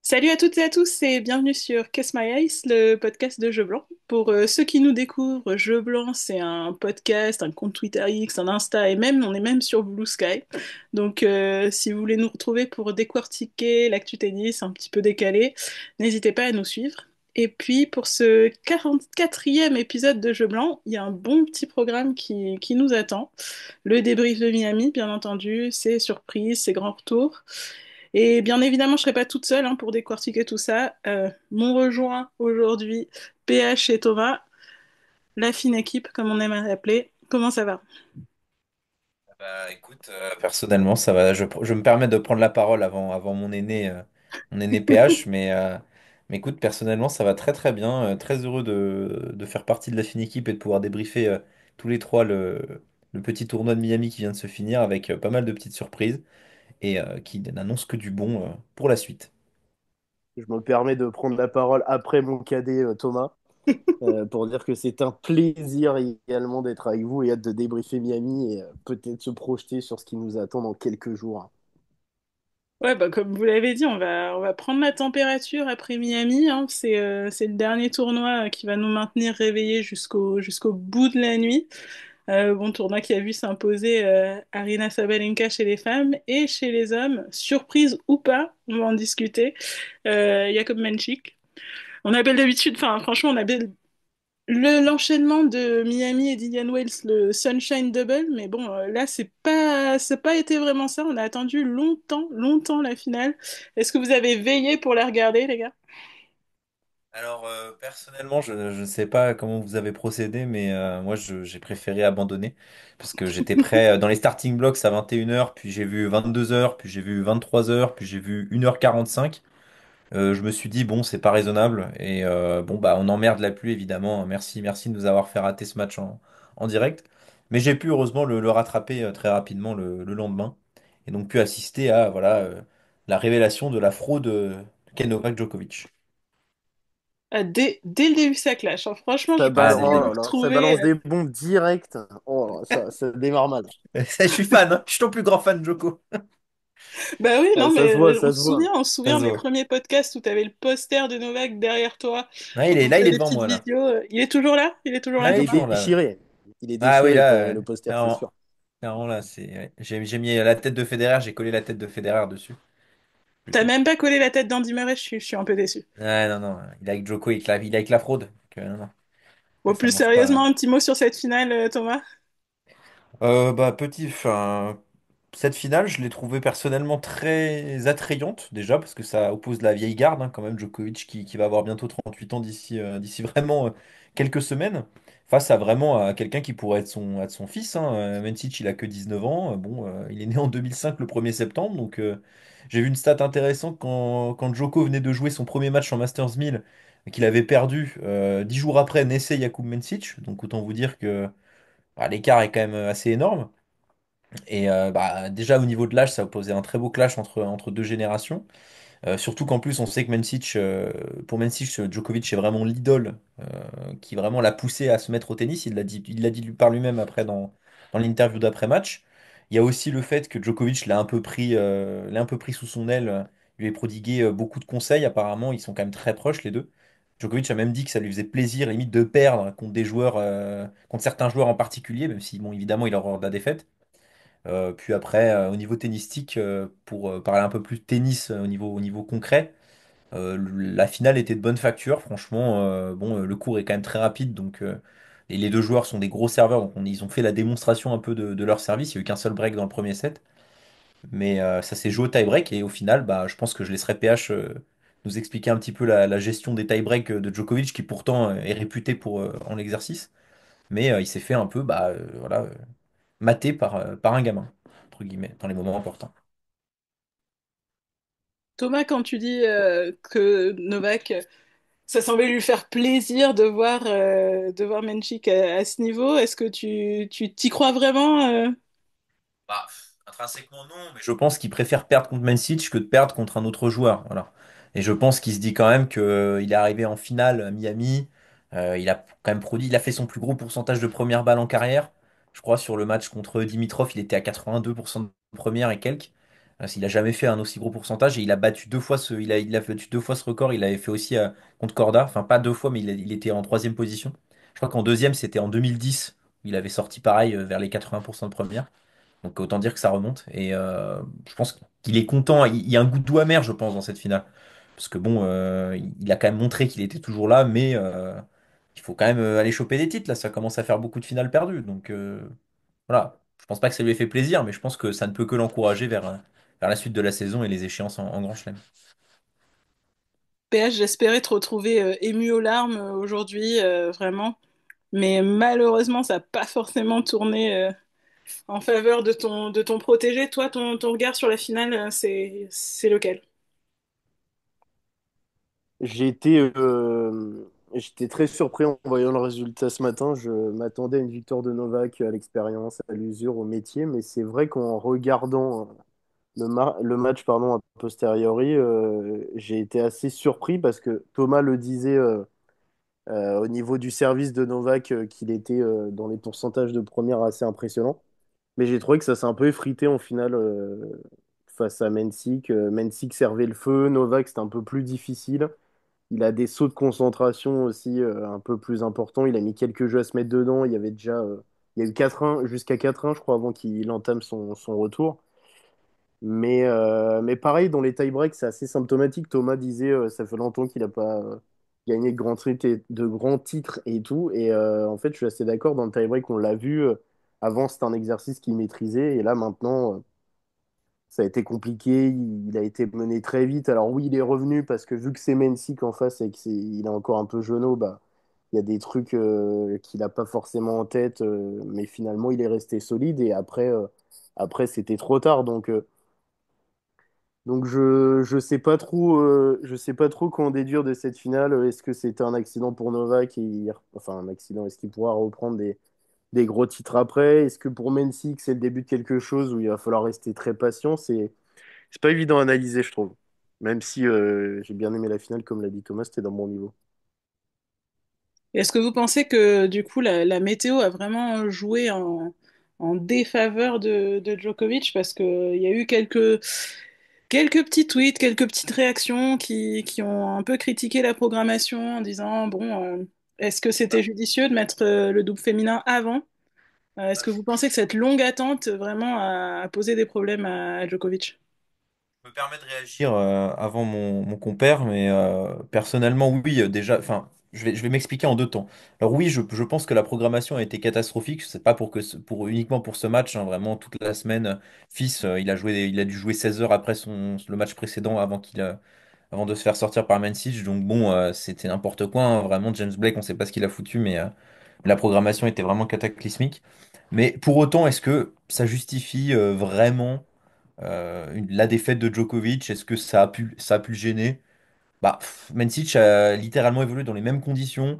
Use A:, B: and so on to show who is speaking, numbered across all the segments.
A: Salut à toutes et à tous et bienvenue sur Kiss My Ice, le podcast de Jeux Blanc. Pour ceux qui nous découvrent, Jeux Blanc, c'est un podcast, un compte Twitter X, un Insta et même, on est même sur Blue Sky. Donc si vous voulez nous retrouver pour décortiquer l'actu tennis un petit peu décalé, n'hésitez pas à nous suivre. Et puis pour ce 44e épisode de Jeux Blanc, il y a un bon petit programme qui nous attend. Le débrief de Miami, bien entendu, ses surprises, ses grands retours. Et bien évidemment, je serai pas toute seule hein, pour décortiquer tout ça. M'ont rejoint aujourd'hui PH et Thomas, la fine équipe, comme on aime à l'appeler. Comment ça va?
B: Bah écoute, personnellement, ça va. Je me permets de prendre la parole avant mon aîné PH, mais écoute, personnellement, ça va très très bien. Très heureux de faire partie de la fine équipe et de pouvoir débriefer tous les trois le petit tournoi de Miami qui vient de se finir avec pas mal de petites surprises et qui n'annonce que du bon pour la suite.
C: Je me permets de prendre la parole après mon cadet Thomas pour dire que c'est un plaisir également d'être avec vous et hâte de débriefer Miami et peut-être se projeter sur ce qui nous attend dans quelques jours.
A: Ouais, bah, comme vous l'avez dit, on va prendre la température après Miami, hein. C'est le dernier tournoi qui va nous maintenir réveillés jusqu'au bout de la nuit. Bon tournoi qui a vu s'imposer Arina Sabalenka chez les femmes et chez les hommes. Surprise ou pas, on va en discuter. Jakob Menchik. On appelle d'habitude, enfin franchement, on appelle l'enchaînement de Miami et d'Indian Wells le Sunshine Double, mais bon, là c'est pas été vraiment ça. On a attendu longtemps, longtemps la finale. Est-ce que vous avez veillé pour la regarder, les gars?
B: Alors, personnellement, je ne sais pas comment vous avez procédé, mais moi, j'ai préféré abandonner parce que j'étais prêt dans les starting blocks à 21 heures, puis j'ai vu 22 heures, puis j'ai vu 23 heures, puis j'ai vu 1h45. Je me suis dit, bon, c'est pas raisonnable. Et bon, bah, on emmerde la pluie, évidemment. Merci, merci de nous avoir fait rater ce match en direct. Mais j'ai pu, heureusement, le rattraper très rapidement le lendemain. Et donc, pu assister à voilà, la révélation de la fraude Ken Novak Djokovic.
A: Dès le début, ça clash, hein. Franchement, je
C: Ça,
A: sais pas
B: Ah,
A: si
C: oh
A: vous
C: là là, ça
A: retrouvez.
C: balance des bombes directes. Oh, ça démarre mal.
B: Je suis fan, hein. Je suis ton plus grand fan, Joko.
A: Bah oui, non,
C: Ça
A: mais
C: se voit,
A: on
C: ça
A: se
C: se voit.
A: souvient, on se
B: Ça
A: souvient
B: se
A: des
B: voit.
A: premiers podcasts où tu avais le poster de Novak derrière toi.
B: Ah,
A: On
B: là, il
A: faisait
B: est
A: des
B: devant
A: petites
B: moi, là.
A: vidéos. Il est toujours là? Il est toujours là,
B: Là,
C: Il
B: il est
C: est
A: Thomas?
B: toujours là.
C: déchiré. Il est
B: Ah oui,
C: déchiré
B: là,
C: le poster, c'est
B: clairement.
C: sûr.
B: Clairement, là, c'est. Ouais. J'ai mis la tête de Federer, j'ai collé la tête de Federer dessus,
A: T'as
B: plutôt.
A: même pas collé la tête d'Andy Murray, je suis un peu déçu.
B: Ouais, non, non. Il est avec Joko, il est avec la fraude. Donc, non, non.
A: Bon,
B: Ça
A: plus
B: marche pas.
A: sérieusement, un petit mot sur cette finale, Thomas.
B: Bah, enfin, cette finale, je l'ai trouvée personnellement très attrayante, déjà, parce que ça oppose la vieille garde, hein, quand même, Djokovic qui va avoir bientôt 38 ans d'ici vraiment quelques semaines, face à vraiment à quelqu'un qui pourrait être son fils, hein. Mencic, il a que 19 ans. Bon, il est né en 2005, le 1er septembre, donc j'ai vu une stat intéressante quand Djoko venait de jouer son premier match en Masters 1000, qu'il avait perdu 10 jours après, naissait Jakub Mencic, donc autant vous dire que bah, l'écart est quand même assez énorme. Et bah, déjà au niveau de l'âge, ça opposait un très beau clash entre deux générations. Surtout qu'en plus, on sait que pour Mencic, Djokovic est vraiment l'idole qui vraiment l'a poussé à se mettre au tennis. Il l'a dit par lui-même après dans l'interview d'après-match. Il y a aussi le fait que Djokovic l'a un peu pris sous son aile, lui a prodigué beaucoup de conseils. Apparemment, ils sont quand même très proches les deux. Djokovic a même dit que ça lui faisait plaisir, limite, de perdre contre des joueurs, contre certains joueurs en particulier, même si, bon, évidemment, il aura de la défaite. Puis après, au niveau tennistique, pour parler un peu plus de tennis au niveau concret, la finale était de bonne facture. Franchement, bon, le cours est quand même très rapide, donc et les deux joueurs sont des gros serveurs, donc ils ont fait la démonstration un peu de leur service. Il n'y a eu qu'un seul break dans le premier set, mais ça s'est joué au tie-break et au final, bah, je pense que je laisserai PH nous expliquer un petit peu la gestion des tie-breaks de Djokovic, qui pourtant est réputé pour en exercice, mais il s'est fait un peu, bah, voilà, maté par un gamin, entre guillemets, dans les moments importants.
A: Thomas, quand tu dis que Novak, ça semblait lui faire plaisir de voir Menchik à ce niveau, est-ce que tu t'y crois vraiment
B: Bah, intrinsèquement non, mais je pense qu'il préfère perdre contre Mancic que de perdre contre un autre joueur. Voilà. Et je pense qu'il se dit quand même qu'il est arrivé en finale à Miami. Il a quand même produit, il a fait son plus gros pourcentage de première balle en carrière. Je crois sur le match contre Dimitrov, il était à 82% de première et quelques. Il a jamais fait un aussi gros pourcentage et il a battu deux fois il a battu deux fois ce record. Il avait fait aussi contre Corda, enfin pas deux fois, mais il était en troisième position. Je crois qu'en deuxième, c'était en 2010. Il avait sorti pareil vers les 80% de première. Donc autant dire que ça remonte. Et je pense qu'il est content. Il y a un goût de doux amer, je pense, dans cette finale. Parce que bon, il a quand même montré qu'il était toujours là, mais il faut quand même aller choper des titres. Là, ça commence à faire beaucoup de finales perdues. Donc voilà. Je pense pas que ça lui ait fait plaisir, mais je pense que ça ne peut que l'encourager vers la suite de la saison et les échéances en Grand Chelem.
A: PH, j'espérais te retrouver ému aux larmes aujourd'hui, vraiment. Mais malheureusement, ça n'a pas forcément tourné en faveur de ton protégé. Toi, ton regard sur la finale, c'est lequel?
C: J'ai été, j'étais très surpris en voyant le résultat ce matin. Je m'attendais à une victoire de Novak à l'expérience, à l'usure, au métier, mais c'est vrai qu'en regardant le match pardon, a posteriori, j'ai été assez surpris parce que Thomas le disait au niveau du service de Novak qu'il était dans les pourcentages de première assez impressionnant. Mais j'ai trouvé que ça s'est un peu effrité en finale face à Mensik. Mensik servait le feu, Novak c'était un peu plus difficile. Il a des sauts de concentration aussi un peu plus importants. Il a mis quelques jeux à se mettre dedans. Il y avait déjà il y a eu 4-1 jusqu'à 4-1 je crois avant qu'il entame son retour. Mais pareil, dans les tie-breaks, c'est assez symptomatique. Thomas disait, ça fait longtemps qu'il n'a pas gagné de grands titres et tout. Et en fait, je suis assez d'accord. Dans le tie-break, on l'a vu. Avant, c'était un exercice qu'il maîtrisait. Et là, maintenant, ça a été compliqué. Il a été mené très vite. Alors oui, il est revenu parce que vu que c'est Mensik en face et il est encore un peu jeune, bah, il y a des trucs qu'il n'a pas forcément en tête. Mais finalement, il est resté solide. Et après c'était trop tard. Donc je sais pas trop quoi en déduire de cette finale. Est-ce que c'était un accident pour Novak enfin un accident, est-ce qu'il pourra reprendre des gros titres après? Est-ce que pour Mensik c'est le début de quelque chose où il va falloir rester très patient? C'est pas évident à analyser, je trouve. Même si j'ai bien aimé la finale, comme l'a dit Thomas, c'était d'un bon niveau.
A: Est-ce que vous pensez que du coup la météo a vraiment joué en défaveur de Djokovic parce qu'il y a eu quelques petits tweets, quelques petites réactions qui ont un peu critiqué la programmation en disant bon, est-ce que c'était judicieux de mettre le double féminin avant? Est-ce que vous pensez que cette longue attente vraiment a posé des problèmes à Djokovic?
B: Je me permets de réagir avant mon compère, mais personnellement, oui, déjà, enfin, je vais m'expliquer en deux temps. Alors oui, je pense que la programmation a été catastrophique. C'est pas uniquement pour ce match, hein, vraiment toute la semaine. Fils, il a dû jouer 16 heures après le match précédent avant de se faire sortir par Mancic. Donc bon, c'était n'importe quoi, hein, vraiment, James Blake, on sait pas ce qu'il a foutu, mais la programmation était vraiment cataclysmique. Mais pour autant, est-ce que ça justifie vraiment la défaite de Djokovic, est-ce que ça a pu le gêner? Bah, Mancic a littéralement évolué dans les mêmes conditions.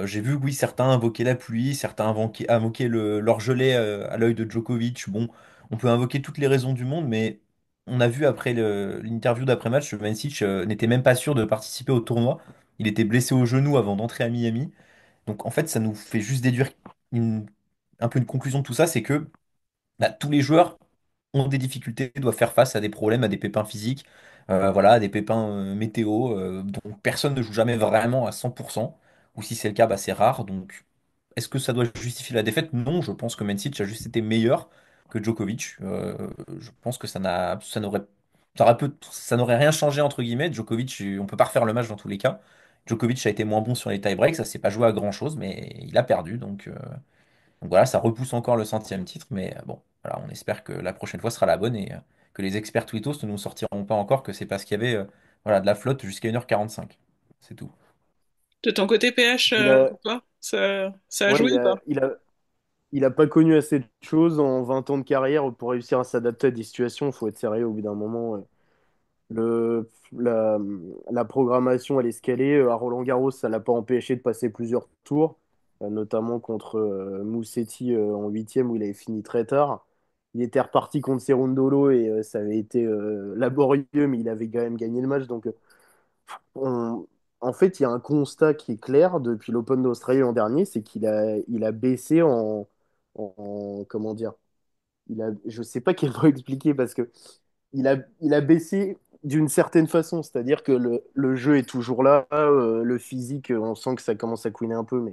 B: J'ai vu, oui, certains invoquaient la pluie, certains invoquaient l'orgelet à l'œil de Djokovic. Bon, on peut invoquer toutes les raisons du monde, mais on a vu après l'interview d'après-match que Mancic n'était même pas sûr de participer au tournoi. Il était blessé au genou avant d'entrer à Miami. Donc en fait, ça nous fait juste déduire une- un peu une conclusion de tout ça, c'est que bah, tous les joueurs ont des difficultés, doivent faire face à des problèmes, à des pépins physiques, voilà, à des pépins météo, dont personne ne joue jamais vraiment à 100%, ou si c'est le cas, bah, c'est rare. Donc, est-ce que ça doit justifier la défaite? Non, je pense que Mencic a juste été meilleur que Djokovic. Je pense que ça n'aurait rien changé entre guillemets. Djokovic, on peut pas refaire le match dans tous les cas. Djokovic a été moins bon sur les tie-breaks, ça s'est pas joué à grand-chose, mais il a perdu, donc voilà, ça repousse encore le centième titre, mais bon, voilà, on espère que la prochaine fois sera la bonne et que les experts tweetos ne nous sortiront pas encore que c'est parce qu'il y avait voilà, de la flotte jusqu'à 1h45. C'est tout.
A: De ton côté, PH,
C: Il a,
A: pour toi, ça a
C: ouais,
A: joué ou pas?
C: il a pas connu assez de choses en 20 ans de carrière pour réussir à s'adapter à des situations. Il faut être sérieux au bout d'un moment. Le, la, la programmation, elle est escalée. À Roland-Garros, ça l'a pas empêché de passer plusieurs tours, notamment contre Musetti en huitième où il avait fini très tard. Il était reparti contre Cerundolo et ça avait été laborieux, mais il avait quand même gagné le match. On- en fait, il y a un constat qui est clair depuis l'Open d'Australie l'an dernier, c'est il a baissé comment dire, je sais pas quel mot expliquer parce que il a baissé d'une certaine façon, c'est-à-dire que le jeu est toujours là, le physique, on sent que ça commence à couiner un peu,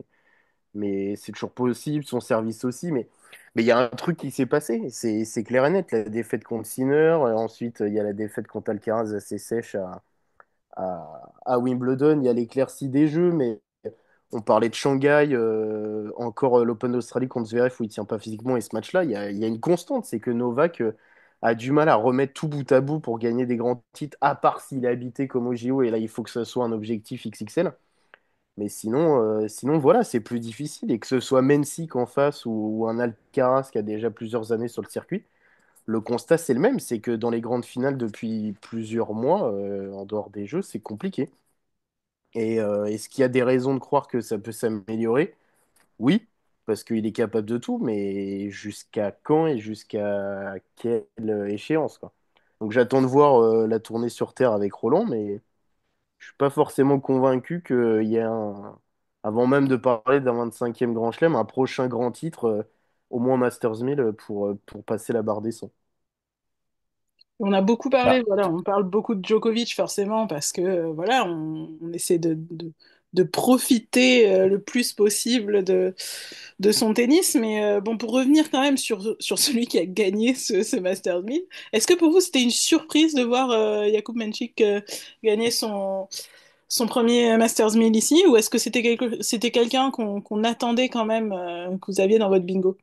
C: mais c'est toujours possible, son service aussi, mais il y a un truc qui s'est passé, c'est clair et net, la défaite contre Sinner, ensuite il y a la défaite contre Alcaraz assez sèche à Wimbledon, il y a l'éclaircie des jeux, mais on parlait de Shanghai, encore l'Open d'Australie contre Zverev où il tient pas physiquement, et ce match-là, il y a une constante, c'est que Novak a du mal à remettre tout bout à bout pour gagner des grands titres, à part s'il est habité comme au JO, et là il faut que ce soit un objectif XXL. Mais sinon voilà, c'est plus difficile. Et que ce soit Mensik en face ou un Alcaraz qui a déjà plusieurs années sur le circuit, le constat c'est le même, c'est que dans les grandes finales depuis plusieurs mois, en dehors des jeux, c'est compliqué. Et est-ce qu'il y a des raisons de croire que ça peut s'améliorer? Oui, parce qu'il est capable de tout, mais jusqu'à quand et jusqu'à quelle échéance, quoi. Donc j'attends de voir la tournée sur Terre avec Roland, mais je suis pas forcément convaincu qu'il y ait avant même de parler d'un 25e Grand Chelem, un prochain grand titre, au moins Masters 1000, pour passer la barre des 100.
A: On a beaucoup parlé,
B: Bah,
A: voilà, on parle beaucoup de Djokovic forcément parce que voilà, on essaie de profiter le plus possible de son tennis. Mais bon, pour revenir quand même sur celui qui a gagné ce Masters 1000, est-ce que pour vous c'était une surprise de voir Jakub Menchik gagner son premier Masters 1000 ici, ou est-ce que c'était quelqu'un qu'on attendait quand même, que vous aviez dans votre bingo?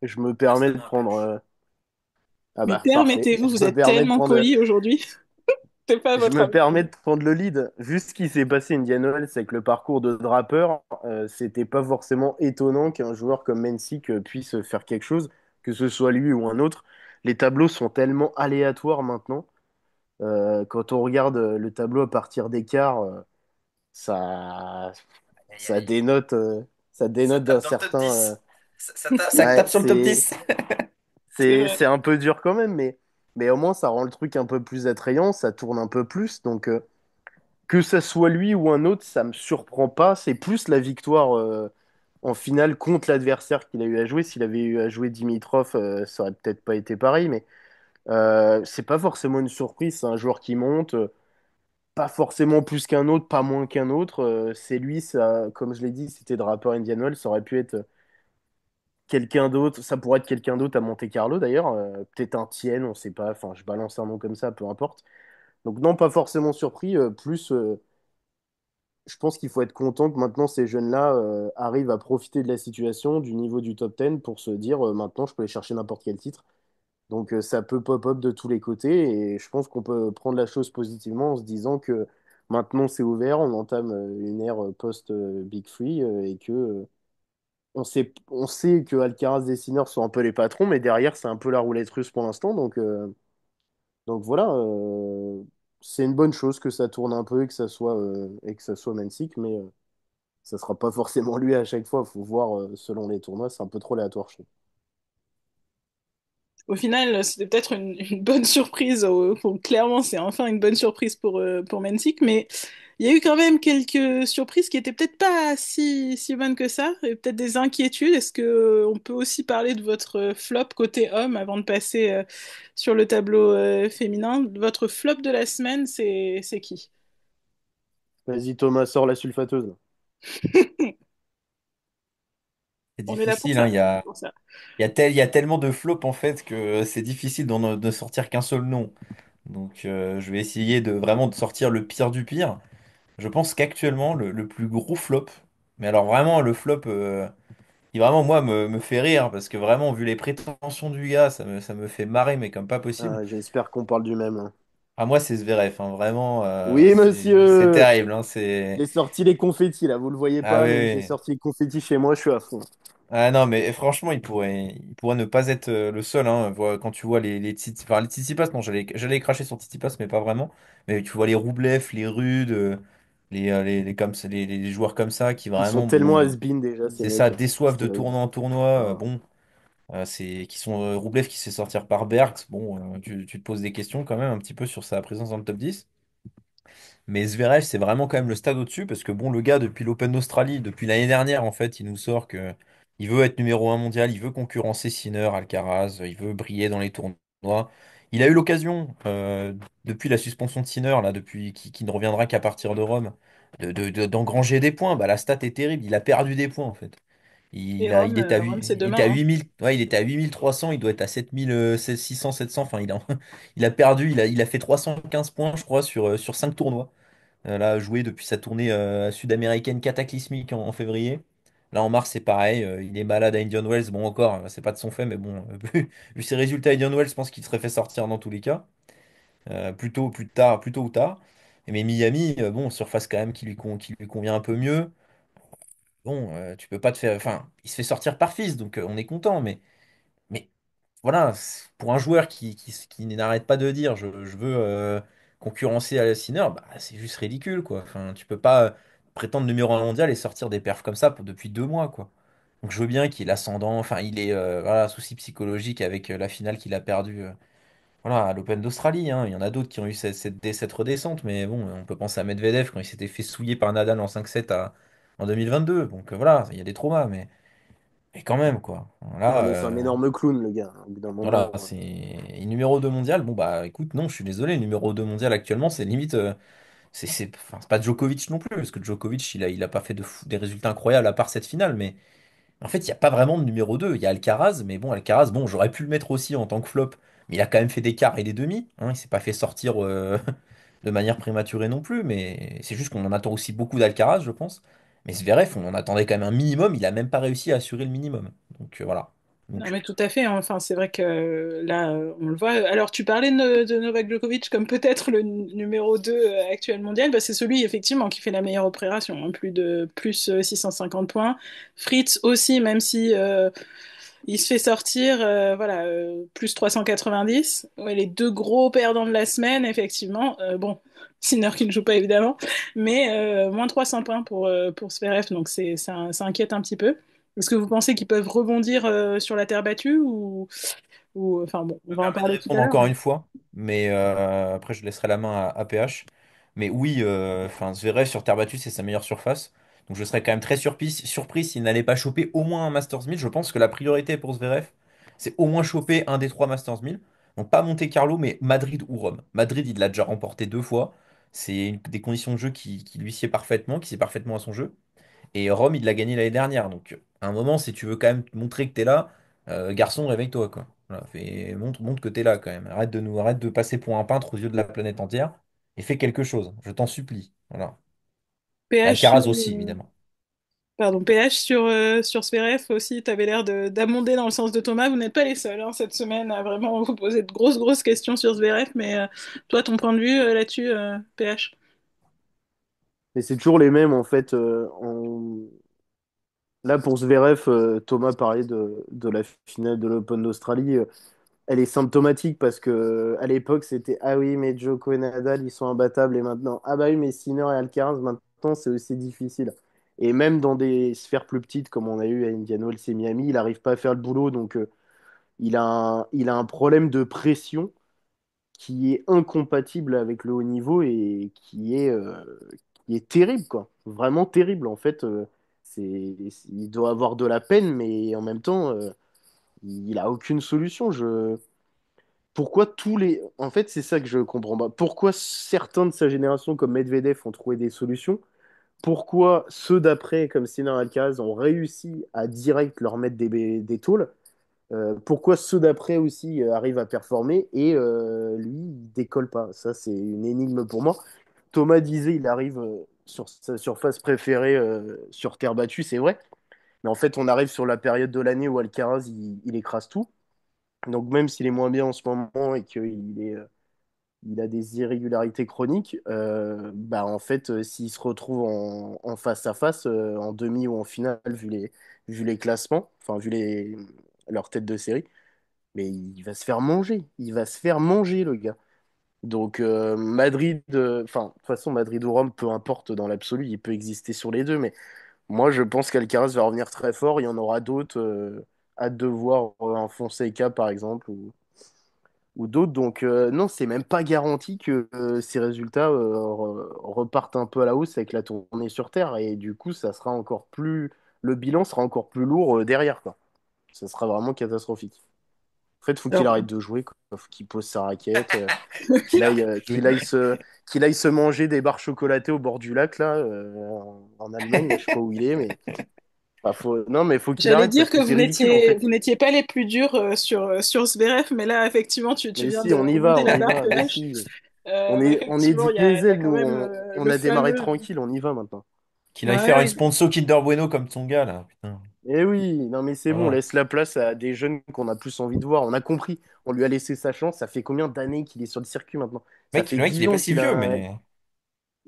C: Je me permets de prendre. Ah
A: Mais
C: bah, parfait.
A: permettez-vous,
C: Je
A: vous
C: me
A: êtes
C: permets de
A: tellement
C: prendre.
A: poli aujourd'hui, c'est pas
C: Je
A: votre
C: me
A: habitude.
C: permets de prendre le lead. Juste ce qui s'est passé Indian Wells, c'est que le parcours de Draper, c'était pas forcément étonnant qu'un joueur comme Mensik puisse faire quelque chose, que ce soit lui ou un autre. Les tableaux sont tellement aléatoires maintenant. Quand on regarde le tableau à partir d'écart, ça,
B: aïe,
C: ça
B: aïe,
C: dénote, ça
B: ça
C: dénote d'un
B: tape dans le top
C: certain.
B: 10. Ça
C: Ouais,
B: tape sur le top 10.
A: C'est vrai.
C: c'est un peu dur quand même, mais au moins ça rend le truc un peu plus attrayant, ça tourne un peu plus. Donc que ça soit lui ou un autre, ça me surprend pas. C'est plus la victoire en finale contre l'adversaire qu'il a eu à jouer. S'il avait eu à jouer Dimitrov, ça aurait peut-être pas été pareil, mais c'est pas forcément une surprise. C'est un joueur qui monte. Pas forcément plus qu'un autre, pas moins qu'un autre. C'est lui, ça, comme je l'ai dit, c'était Draper Indian Wells, ça aurait pu être quelqu'un d'autre, ça pourrait être quelqu'un d'autre à Monte-Carlo d'ailleurs, peut-être un Tien, on sait pas, enfin je balance un nom comme ça, peu importe. Donc non, pas forcément surpris, plus je pense qu'il faut être content que maintenant ces jeunes-là arrivent à profiter de la situation, du niveau du top 10 pour se dire maintenant je peux aller chercher n'importe quel titre. Donc ça peut pop-up de tous les côtés et je pense qu'on peut prendre la chose positivement en se disant que maintenant c'est ouvert, on entame une ère post-Big Free et que on sait que Alcaraz et Sinner sont un peu les patrons, mais derrière c'est un peu la roulette russe pour l'instant. Donc voilà, c'est une bonne chose que ça tourne un peu et que ça soit Mansik, mais ça sera pas forcément lui à chaque fois. Faut voir selon les tournois, c'est un peu trop aléatoire, je trouve.
A: Au final, c'était peut-être une bonne surprise. Clairement, c'est enfin une bonne surprise pour Mansik, mais il y a eu quand même quelques surprises qui étaient peut-être pas si bonnes que ça, et peut-être des inquiétudes. Est-ce que on peut aussi parler de votre flop côté homme avant de passer sur le tableau féminin? Votre flop de la semaine, c'est qui?
C: Vas-y Thomas, sors la sulfateuse, là.
B: C'est
A: On est là pour
B: difficile, hein.
A: ça. Pour ça.
B: Il y a tellement de flops en fait que c'est difficile de sortir qu'un seul nom. Donc je vais essayer de vraiment de sortir le pire du pire. Je pense qu'actuellement le plus gros flop, mais alors vraiment le flop qui vraiment moi me fait rire parce que vraiment vu les prétentions du gars, ça me fait marrer mais comme pas possible.
C: J'espère qu'on parle du même, là.
B: Ah moi c'est Zverev, hein, vraiment
C: Oui,
B: c'est
C: monsieur!
B: terrible, hein, c'est
C: J'ai sorti les confettis, là, vous le voyez
B: ah
C: pas,
B: oui,
C: mais j'ai
B: oui.
C: sorti les confettis chez moi, je suis à fond.
B: Ah non, mais franchement, il pourrait ne pas être le seul. Hein. Quand tu vois enfin, les Tsitsipas, non, j'allais cracher sur Tsitsipas, mais pas vraiment. Mais tu vois les Roublev, les Rude, les joueurs comme ça qui
C: Ils sont
B: vraiment,
C: tellement
B: bon,
C: has-been déjà, ces
B: c'est ça,
C: mecs.
B: déçoivent
C: C'est
B: de
C: terrible.
B: tournoi en tournoi.
C: Ah.
B: Bon, qui sont Roublev qui se fait sortir par Bergs. Bon, tu te poses des questions quand même un petit peu sur sa présence dans le top 10. Mais Zverev, c'est vraiment quand même le stade au-dessus parce que bon, le gars, depuis l'Open d'Australie, depuis l'année dernière, en fait, il nous sort que il veut être numéro 1 mondial, il veut concurrencer Sinner, Alcaraz, il veut briller dans les tournois. Il a eu l'occasion, depuis la suspension de Sinner, là, depuis qui ne reviendra qu'à partir de Rome, d'engranger des points. Bah, la stat est terrible. Il a perdu des points, en fait.
A: Et
B: Il
A: Rome,
B: était à
A: Rome,
B: 8,
A: c'est
B: il était à
A: demain, hein.
B: 8000, ouais, il était à 8300, il doit être à 7000, 600, 700. Enfin, il a perdu, il a fait 315 points, je crois, sur 5 tournois. Là, joué depuis sa tournée sud-américaine cataclysmique en février. Là, en mars, c'est pareil. Il est malade à Indian Wells. Bon, encore, c'est pas de son fait, mais bon, vu ses résultats à Indian Wells, je pense qu'il serait fait sortir dans tous les cas. Plus tard, plus tôt ou tard. Mais Miami, bon, surface quand même qui lui convient un peu mieux. Bon, tu peux pas te faire. Enfin, il se fait sortir par fils, donc on est content, mais voilà, pour un joueur qui n'arrête pas de dire je veux concurrencer Sinner, bah, c'est juste ridicule, quoi. Enfin, tu peux pas prétendre numéro 1 mondial et sortir des perfs comme ça depuis 2 mois, quoi. Donc je veux bien qu'il est ascendant, enfin il est voilà, souci psychologique avec la finale qu'il a perdue voilà, à l'Open d'Australie, hein. Il y en a d'autres qui ont eu cette redescente, mais bon, on peut penser à Medvedev quand il s'était fait souiller par Nadal en 5-7 en 2022. Donc voilà, il y a des traumas, mais quand même, quoi.
C: Non,
B: Là,
C: mais c'est un énorme clown, le gars, au bout d'un
B: voilà,
C: moment.
B: c'est et numéro 2 mondial. Bon, bah écoute, non, je suis désolé, numéro 2 mondial actuellement, c'est limite. Enfin, c'est pas Djokovic non plus, parce que Djokovic, il a pas fait des résultats incroyables à part cette finale, mais en fait, il n'y a pas vraiment de numéro 2. Il y a Alcaraz, mais bon, Alcaraz, bon, j'aurais pu le mettre aussi en tant que flop, mais il a quand même fait des quarts et des demi. Hein, il s'est pas fait sortir de manière prématurée non plus, mais c'est juste qu'on en attend aussi beaucoup d'Alcaraz, je pense. Mais Zverev, on en attendait quand même un minimum. Il a même pas réussi à assurer le minimum. Donc voilà.
A: Non,
B: Donc
A: mais tout à fait, hein. Enfin, c'est vrai que là, on le voit. Alors, tu parlais de Novak Djokovic comme peut-être le numéro 2 actuel mondial. Bah, c'est celui, effectivement, qui fait la meilleure opération, hein. Plus 650 points. Fritz aussi, même si il se fait sortir, voilà, plus 390. Ouais, les deux gros perdants de la semaine, effectivement. Bon, Sinner qui ne joue pas, évidemment. Mais moins 300 points pour Zverev, donc ça inquiète un petit peu. Est-ce que vous pensez qu'ils peuvent rebondir sur la terre battue enfin bon, on
B: me
A: va en
B: permets de
A: parler tout à
B: répondre
A: l'heure.
B: encore une fois, mais après je laisserai la main à PH. Mais oui, enfin Zverev sur terre battue, c'est sa meilleure surface. Donc je serais quand même très surpris s'il n'allait pas choper au moins un Masters 1000. Je pense que la priorité pour Zverev, c'est au moins choper un des trois Masters 1000. Donc pas Monte-Carlo, mais Madrid ou Rome. Madrid, il l'a déjà remporté 2 fois. C'est des conditions de jeu qui lui sied parfaitement, qui sied parfaitement à son jeu. Et Rome, il l'a gagné l'année dernière. Donc, à un moment, si tu veux quand même montrer que t'es là, garçon, réveille-toi, quoi. Voilà, montre que t'es là quand même. Arrête de passer pour un peintre aux yeux de la planète entière et fais quelque chose. Je t'en supplie. Voilà. Et
A: PH sur,
B: Alcaraz aussi, évidemment.
A: pardon, PH sur Zverev aussi, tu avais l'air d'abonder dans le sens de Thomas. Vous n'êtes pas les seuls, hein, cette semaine à vraiment vous poser de grosses questions sur Zverev, mais toi, ton point de vue là-dessus, PH?
C: Mais c'est toujours les mêmes, en fait. Là, pour Zverev, Thomas parlait de la finale de l'Open d'Australie. Elle est symptomatique parce que à l'époque, c'était ah oui, mais Djoko et Nadal, ils sont imbattables. Et maintenant, ah bah oui, mais Sinner et Alcaraz, maintenant, c'est aussi difficile. Et même dans des sphères plus petites, comme on a eu à Indian Wells et Miami, il n'arrive pas à faire le boulot. Donc, il a un problème de pression qui est incompatible avec le haut niveau et qui est terrible, quoi. Vraiment terrible. En fait, il doit avoir de la peine, mais en même temps, il a aucune solution. Pourquoi tous les... En fait, c'est ça que je comprends pas. Pourquoi certains de sa génération, comme Medvedev, ont trouvé des solutions? Pourquoi ceux d'après, comme Sinner Alcaraz, ont réussi à direct leur mettre des tôles? Pourquoi ceux d'après aussi arrivent à performer et lui, il décolle pas? Ça, c'est une énigme pour moi. Thomas disait, il arrive sur sa surface préférée sur terre battue, c'est vrai. Mais en fait, on arrive sur la période de l'année où Alcaraz, il écrase tout. Donc même s'il est moins bien en ce moment et il a des irrégularités chroniques, bah en fait, s'il se retrouve en face à face, en demi ou en finale, vu les classements, enfin leur tête de série, mais il va se faire manger. Il va se faire manger, le gars. Donc Madrid, enfin, de toute façon, Madrid ou Rome, peu importe dans l'absolu, il peut exister sur les deux, mais moi je pense qu'Alcaraz va revenir très fort. Il y en aura d'autres. Hâte de voir un Fonseca, par exemple, ou d'autres. Donc, non, c'est même pas garanti que ces résultats repartent un peu à la hausse avec la tournée sur Terre. Et du coup, ça sera encore plus. Le bilan sera encore plus lourd derrière, quoi. Ça sera vraiment catastrophique. En fait, faut qu'il
A: Alors,
C: arrête de jouer, quoi. Faut qu'il pose sa raquette,
B: Je-
C: qu'il aille se manger des barres chocolatées au bord du lac, là, en Allemagne, là, je sais pas où il est, mais non, mais faut qu'il
A: j'allais
C: arrête
A: dire
C: parce
A: que
C: que c'est ridicule, en fait.
A: vous n'étiez pas les plus durs sur Zverev, mais là, effectivement, tu
C: Mais
A: viens
C: si,
A: de remonter
C: on
A: la
C: y
A: barre
C: va, mais
A: touche.
C: si. On est
A: Effectivement, il y a
C: diesel,
A: quand
C: nous,
A: même
C: on
A: le
C: a démarré
A: fameux.
C: tranquille, on y va maintenant.
B: Qu'il aille faire une
A: Ouais,
B: sponsor Kinder Bueno comme ton gars, là. Putain.
C: Eh oui, non mais c'est bon, on
B: Voilà.
C: laisse la place à des jeunes qu'on a plus envie de voir. On a compris, on lui a laissé sa chance. Ça fait combien d'années qu'il est sur le circuit maintenant? Ça
B: Mec,
C: fait
B: le mec, il
C: 10
B: est pas
C: ans
B: si
C: qu'il
B: vieux,
C: a.
B: mais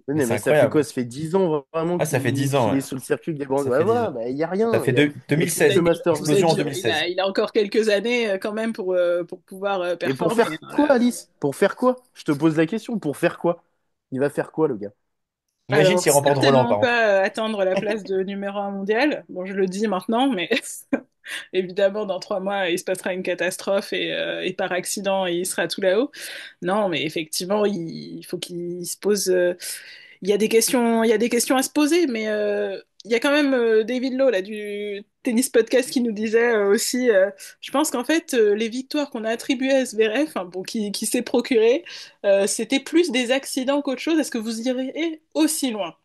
C: Mais,
B: c'est
C: mais ça fait quoi?
B: incroyable.
C: Ça fait 10 ans vraiment
B: Ah, ça fait 10
C: qu'il
B: ans,
C: est
B: ouais.
C: sur le circuit des grands.
B: Ça
C: Ouais,
B: fait 10
C: voilà,
B: ans.
C: bah, il n'y a
B: Ça
C: rien.
B: fait
C: Il y a plus que
B: 2016.
C: le Masters
A: vous êtes
C: 1000.
B: Explosion en
A: dur.
B: 2016.
A: Il a encore quelques années quand même pour pouvoir
C: Et pour
A: performer,
C: faire
A: hein.
C: quoi, Alice? Pour faire quoi? Je te pose la question, pour faire quoi? Il va faire quoi, le gars?
B: Imagine
A: Alors,
B: s'il remporte Roland,
A: certainement
B: par contre.
A: pas atteindre la place de numéro un mondial. Bon, je le dis maintenant, mais évidemment, dans 3 mois, il se passera une catastrophe et par accident, il sera tout là-haut. Non, mais effectivement, il faut qu'il se pose. Il y a des questions à se poser, mais il y a quand même David Lowe là du tennis podcast qui nous disait aussi. Je pense qu'en fait, les victoires qu'on a attribuées à Zverev, enfin, bon, qui s'est procuré, c'était plus des accidents qu'autre chose. Est-ce que vous iriez aussi loin?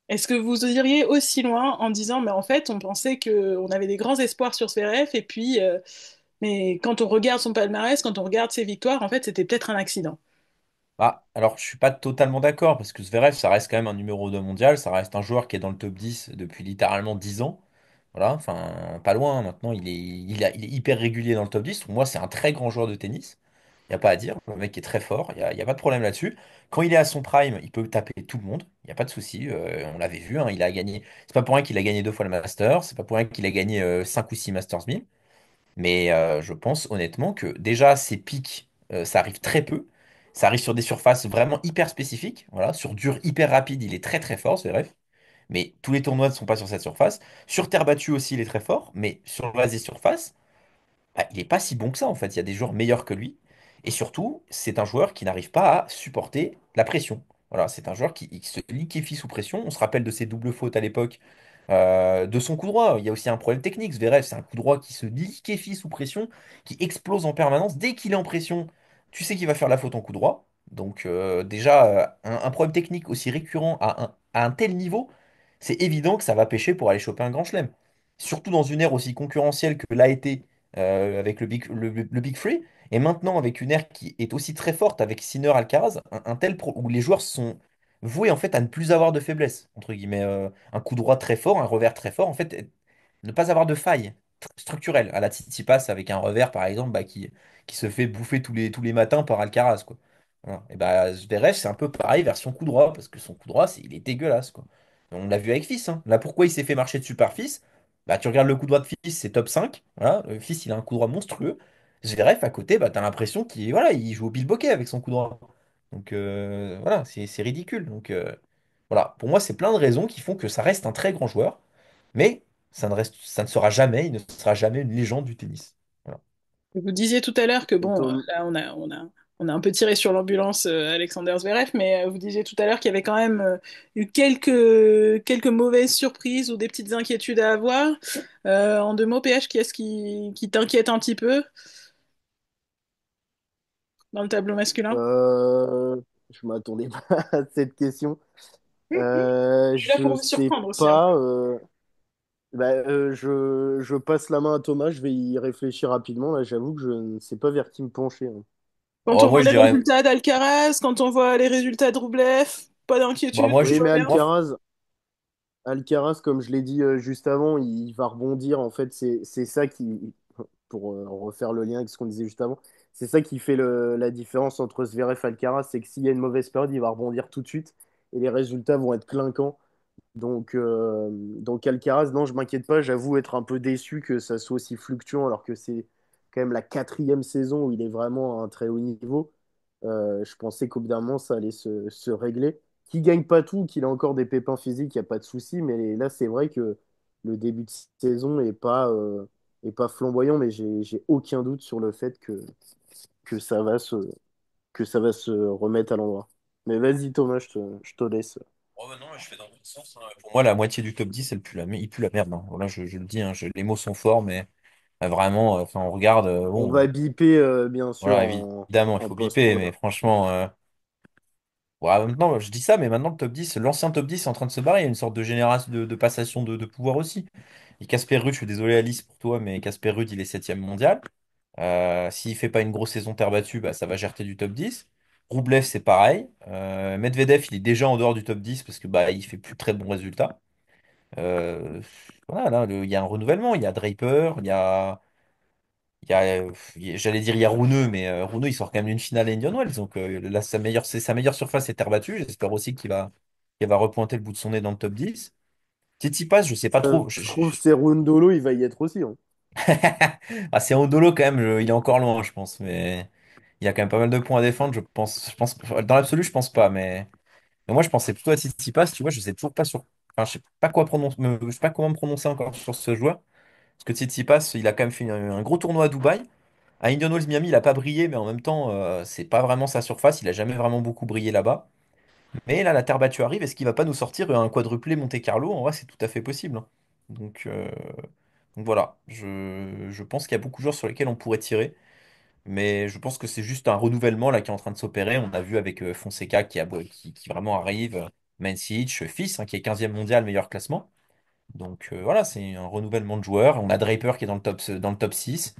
A: Est-ce que vous iriez aussi loin en disant, mais en fait, on pensait que on avait des grands espoirs sur Zverev, et puis, mais quand on regarde son palmarès, quand on regarde ses victoires, en fait, c'était peut-être un accident.
B: Ah, alors je suis pas totalement d'accord parce que Zverev, ça reste quand même un numéro 2 mondial, ça reste un joueur qui est dans le top 10 depuis littéralement 10 ans. Voilà, enfin, pas loin maintenant, il est hyper régulier dans le top 10. Pour moi, c'est un très grand joueur de tennis. Il n'y a pas à dire, le mec est très fort, il y a pas de problème là-dessus. Quand il est à son prime, il peut taper tout le monde, il n'y a pas de souci. On l'avait vu, hein, il a gagné. C'est pas pour rien qu'il a gagné 2 fois le Masters, c'est pas pour rien qu'il a gagné 5 ou 6 Masters 1000. Mais je pense honnêtement que déjà, ces pics, ça arrive très peu. Ça arrive sur des surfaces vraiment hyper spécifiques. Voilà, sur dur hyper rapide, il est très très fort, c'est vrai. Mais tous les tournois ne sont pas sur cette surface. Sur terre battue aussi, il est très fort. Mais sur vase et surface, bah, il est pas si bon que ça en fait. Il y a des joueurs meilleurs que lui. Et surtout, c'est un joueur qui n'arrive pas à supporter la pression. Voilà, c'est un joueur qui se liquéfie sous pression. On se rappelle de ses doubles fautes à l'époque, de son coup droit. Il y a aussi un problème technique. Zverev, c'est un coup droit qui se liquéfie sous pression, qui explose en permanence. Dès qu'il est en pression, tu sais qu'il va faire la faute en coup droit. Donc déjà, un problème technique aussi récurrent à un tel niveau, c'est évident que ça va pêcher pour aller choper un grand chelem. Surtout dans une ère aussi concurrentielle que l'a été avec le Big Free, et maintenant avec une ère qui est aussi très forte avec Sinner Alcaraz, où les joueurs sont voués en fait à ne plus avoir de faiblesse, entre guillemets, un coup droit très fort, un revers très fort, en fait, ne pas avoir de faille structurelle, à la Tsitsipas avec un revers par exemple bah, qui se fait bouffer tous les matins par Alcaraz, quoi. Voilà. Et bah Zverev, c'est un peu pareil version coup droit, parce que son coup droit, il est dégueulasse, quoi. On l'a vu avec Fils, hein. Là, pourquoi il s'est fait marcher dessus par Fils? Bah, tu regardes le coup droit de Fils, c'est top 5. Voilà. Fils, il a un coup droit monstrueux. Zverev, à côté, bah, t'as l'impression qu'il voilà, il joue au bilboquet avec son coup droit. Donc, voilà, c'est ridicule. Donc, voilà. Pour moi, c'est plein de raisons qui font que ça reste un très grand joueur. Mais ça ne sera jamais, il ne sera jamais une légende du tennis. Voilà.
A: Vous disiez tout à l'heure que
C: Et
A: bon, là on a un peu tiré sur l'ambulance Alexander Zverev, mais vous disiez tout à l'heure qu'il y avait quand même eu quelques mauvaises surprises ou des petites inquiétudes à avoir. En 2 mots, PH, qui est-ce qui t'inquiète un petit peu dans le tableau masculin?
C: je m'attendais pas à cette question.
A: Je suis là pour
C: Je
A: vous
C: sais
A: surprendre aussi, hein.
C: pas. Je passe la main à Thomas, je vais y réfléchir rapidement. Là, j'avoue que je ne sais pas vers qui me pencher, hein.
A: Quand
B: Oh,
A: on
B: moi,
A: voit
B: je
A: les
B: dirais.
A: résultats d'Alcaraz, quand on voit les résultats de Roublev, pas
B: Bon,
A: d'inquiétude,
B: moi,
A: tout
C: Oui,
A: va
C: mais
A: bien.
C: Alcaraz, comme je l'ai dit juste avant, il va rebondir. En fait, c'est ça qui, pour refaire le lien avec ce qu'on disait juste avant, c'est ça qui fait la différence entre Zverev et Alcaraz, c'est que s'il y a une mauvaise période, il va rebondir tout de suite et les résultats vont être clinquants. Donc Alcaraz, non, je m'inquiète pas. J'avoue être un peu déçu que ça soit aussi fluctuant alors que c'est quand même la quatrième saison où il est vraiment à un très haut niveau. Je pensais qu'au bout d'un moment, ça allait se régler. Qu'il gagne pas tout, qu'il a encore des pépins physiques, il n'y a pas de souci. Mais là, c'est vrai que le début de saison est pas flamboyant, mais j'ai aucun doute sur le fait que ça va que ça va se remettre à l'endroit. Mais vas-y, Thomas, je te laisse.
B: Oh, bah non, je fais dans le bon sens, hein. Pour moi, la moitié du top 10, elle pue la merde, hein. Voilà, je le dis, hein, les mots sont forts, mais. Vraiment, enfin, on regarde,
C: On
B: bon,
C: va biper, bien sûr,
B: voilà,
C: en,
B: évidemment, il
C: en
B: faut biper,
C: post-prod.
B: mais franchement, ouais, maintenant, je dis ça, mais maintenant, le top 10, l'ancien top 10 est en train de se barrer. Il y a une sorte de génération de passation de pouvoir aussi. Et Casper Ruud, je suis désolé, Alice, pour toi, mais Casper Ruud, il est septième mondial. S'il fait pas une grosse saison terre battue, bah, ça va gerter du top 10. Roublev, c'est pareil. Medvedev, il est déjà en dehors du top 10 parce que bah, il fait plus de très bons résultats. Euh, voilà, là, il y a un renouvellement. Il y a Draper, j'allais dire il y a Runeux, mais Runeux, il sort quand même d'une finale à Indian Wells. Donc là, sa meilleure surface est terre battue. J'espère aussi qu'il va repointer le bout de son nez dans le top 10. Tsitsipas, je sais pas trop.
C: Je trouve que Cerundolo, il va y être aussi, hein.
B: Ah, c'est Odolo quand même, il est encore loin, je pense, mais il a quand même pas mal de points à défendre, je pense. Dans l'absolu, je pense pas, mais moi, je pensais plutôt à Tsitsipas, tu vois, je sais toujours pas sur. Enfin, je sais pas quoi prononcer, je sais pas comment me prononcer encore sur ce joueur. Parce que Tsitsipas, il a quand même fait un gros tournoi à Dubaï. À Indian Wells Miami, il a pas brillé, mais en même temps, c'est pas vraiment sa surface. Il a jamais vraiment beaucoup brillé là-bas. Mais là, la terre battue arrive. Est-ce qu'il va pas nous sortir un quadruplé Monte Carlo? En vrai, c'est tout à fait possible, hein. Donc, euh, donc voilà. Je pense qu'il y a beaucoup de joueurs sur lesquels on pourrait tirer. Mais je pense que c'est juste un renouvellement là qui est en train de s'opérer. On a vu avec Fonseca qui vraiment arrive, Mancic, Fils, hein, qui est 15e mondial, meilleur classement. Donc voilà, c'est un renouvellement de joueurs. On a Draper qui est dans le top 6.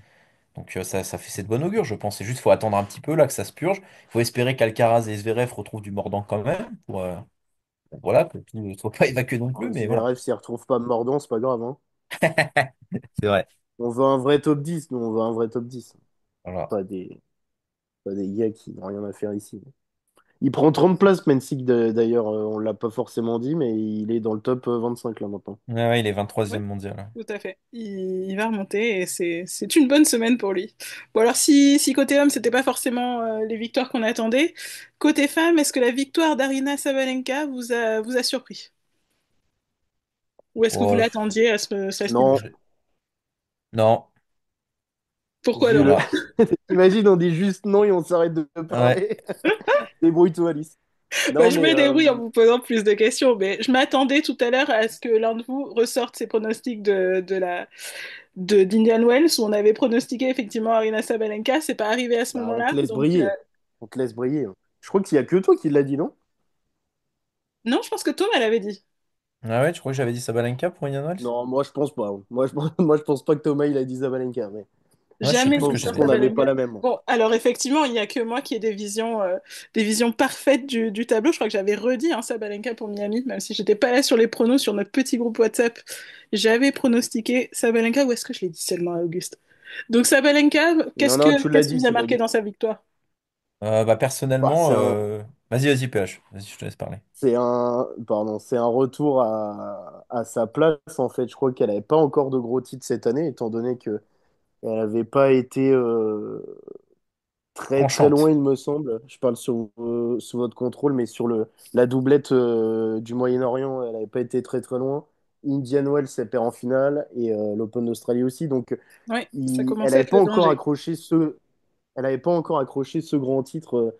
B: Donc ça fait cette bonne augure, je pense. C'est juste faut attendre un petit peu là que ça se purge. Il faut espérer qu'Alcaraz et Zverev retrouvent du mordant quand même. Voilà, que tout ne soit pas évacué non plus,
C: Alors,
B: mais voilà.
C: Zverev, s'il retrouve pas mordant, c'est pas grave, hein.
B: C'est vrai.
C: On veut un vrai top 10, nous, on veut un vrai top 10.
B: Voilà.
C: Pas des, pas des gars qui n'ont rien à faire ici. Il prend 30 places, Mencic, d'ailleurs, on l'a pas forcément dit, mais il est dans le top 25 là maintenant.
B: Ouais, ouais, il est 23e
A: Ouais,
B: mondial.
A: tout à fait. Il va remonter et c'est une bonne semaine pour lui. Bon alors si côté homme c'était pas forcément les victoires qu'on attendait, côté femme, est-ce que la victoire d'Arina Sabalenka vous a surpris? Ou est-ce que vous
B: Oh,
A: l'attendiez à ce niveau?
C: Non,
B: non,
A: Pourquoi
C: vu
A: donc?
C: le.
B: voilà.
C: Imagine, on dit juste non et on s'arrête de
B: Ouais.
C: parler. Débrouille-toi, Alice.
A: Bah,
C: Non,
A: je
C: mais
A: me débrouille en vous posant plus de questions, mais je m'attendais tout à l'heure à ce que l'un de vous ressorte ses pronostics d'Indian Wells, où on avait pronostiqué effectivement Arina Sabalenka. C'est pas arrivé à ce
C: bah, on te
A: moment-là,
C: laisse
A: donc
C: briller. On te laisse briller. Je crois qu'il y a que toi qui l'a dit, non?
A: non, je pense que Tom, elle avait dit.
B: Ah ouais, tu crois que j'avais dit Sabalenka pour Indian Wells?
C: Non, moi je pense pas. Moi je pense pas que Thomas il a dit Zabalenka. Mais
B: Ouais, je sais
A: Jamais
B: plus ce
C: sûrement
B: que
A: victoire
C: parce
B: j'avais
C: qu'on
B: dit.
C: n'avait pas
A: Sabalenka.
C: la même.
A: Bon, alors effectivement, il n'y a que moi qui ai des visions parfaites du tableau. Je crois que j'avais redit hein, Sabalenka pour Miami, même si j'étais pas là sur les pronos sur notre petit groupe WhatsApp. J'avais pronostiqué Sabalenka, ou est-ce que je l'ai dit seulement à Auguste? Donc Sabalenka,
C: Non, non, tu l'as
A: qu'est-ce qui
C: dit,
A: vous a
C: tu l'as
A: marqué
C: dit.
A: dans sa victoire?
B: Bah,
C: Bah,
B: personnellement, vas-y, PH. Vas-y, je te laisse parler.
C: pardon, c'est un retour à sa place en fait. Je crois qu'elle n'avait pas encore de gros titres cette année, étant donné que elle n'avait pas été très très loin,
B: Tranchante.
C: il me semble. Je parle sous votre contrôle, mais sur la doublette du Moyen-Orient, elle n'avait pas été très très loin. Indian Wells, elle perd en finale et l'Open d'Australie aussi. Donc,
A: Oui, ça
C: elle
A: commençait à
C: n'avait
A: être
C: pas
A: le
C: encore
A: danger.
C: accroché elle n'avait pas encore accroché ce grand titre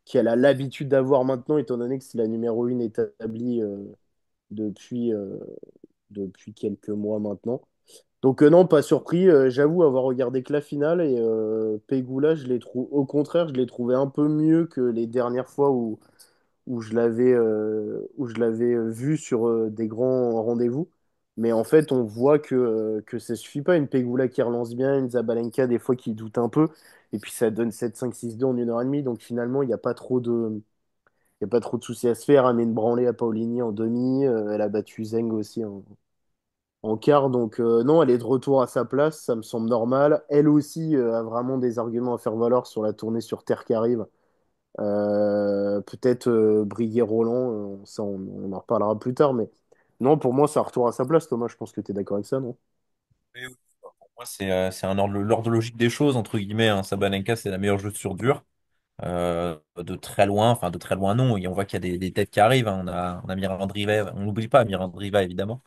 C: qu'elle a l'habitude d'avoir maintenant, étant donné que c'est la numéro 1 établie depuis, depuis quelques mois maintenant. Donc non, pas surpris. J'avoue avoir regardé que la finale et Pegula, au contraire, je l'ai trouvé un peu mieux que les dernières fois où je l'avais vu sur des grands rendez-vous. Mais en fait, on voit que ça suffit pas. Une Pegula qui relance bien, une Zabalenka des fois qui doute un peu. Et puis ça donne 7-5-6-2 en 1 heure et demie. Donc finalement, il y a pas trop de soucis à se faire. Elle met une branlée à Paolini en demi. Elle a battu Zeng aussi en quart. Donc non, elle est de retour à sa place. Ça me semble normal. Elle aussi a vraiment des arguments à faire valoir sur la tournée sur Terre qui arrive. Peut-être briguer Roland, ça on en reparlera plus tard, mais non, pour moi, ça retourne à sa place, Thomas. Je pense que tu es d'accord avec ça, non?
B: Oui, oui. Pour moi, c'est l'ordre logique des choses, entre guillemets, hein. Sabalenka, c'est la meilleure joueuse sur dur. De très loin, enfin de très loin non, et on voit qu'il y a des têtes qui arrivent, hein. On a Miranda, on n'oublie pas Miranda évidemment,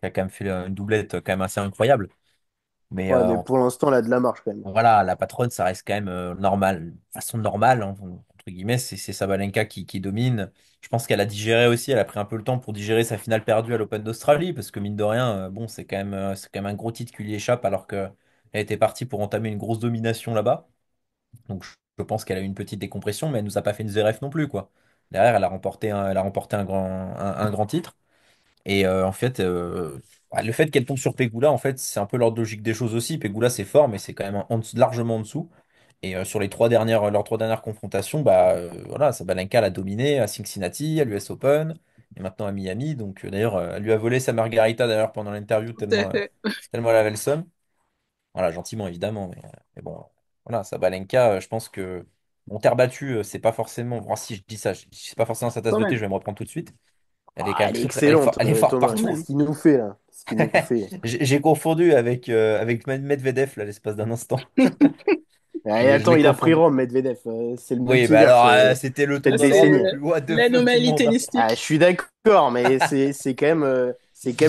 B: qui a quand même fait une doublette quand même assez incroyable. Mais
C: Ouais, mais pour l'instant, elle a de la marche quand même.
B: voilà, la patronne, ça reste quand même normal, façon normale, hein, entre guillemets, c'est Sabalenka qui domine. Je pense qu'elle a digéré aussi, elle a pris un peu le temps pour digérer sa finale perdue à l'Open d'Australie, parce que mine de rien, bon, c'est quand même un gros titre qui lui échappe, alors que Elle était partie pour entamer une grosse domination là-bas. Donc je pense qu'elle a eu une petite décompression, mais elle nous a pas fait une ZRF non plus, quoi. Derrière, elle a remporté un grand titre. Et en fait, le fait qu'elle tombe sur Pegula, en fait, c'est un peu l'ordre logique des choses aussi. Pegula, c'est fort, mais c'est quand même largement en dessous. Et sur leurs 3 dernières confrontations, bah voilà, Sabalenka l'a dominé à Cincinnati, à l'US Open, et maintenant à Miami. Donc d'ailleurs, elle lui a volé sa margarita d'ailleurs pendant l'interview
A: Tout à fait.
B: tellement elle avait le seum. Voilà, gentiment évidemment, mais bon, voilà, Sabalenka, je pense que mon terre battue, c'est pas forcément. Bon, si je dis ça, c'est pas forcément sa tasse
A: Quand
B: de thé,
A: même.
B: je vais me reprendre tout de suite. Elle est quand
C: Ah,
B: même
C: elle est
B: très,
C: excellente,
B: elle est forte
C: Thomas.
A: Quand
B: partout.
C: Qu'est-ce
A: même.
C: qu'il nous fait là? Qu'est-ce qu'il nous fait?
B: J'ai confondu avec Medvedev là, l'espace d'un instant.
C: Et
B: Je
C: attends,
B: l'ai
C: il a pris
B: confondu.
C: Rome, Medvedev. C'est le
B: Oui, bah
C: multiverse.
B: alors, c'était le
C: Ça fait
B: tour
C: des
B: de forme
C: décennies.
B: le plus what the fuck du
A: L'anomalie
B: monde, hein.
C: Ah, je
A: tennistique.
C: suis d'accord, mais c'est quand même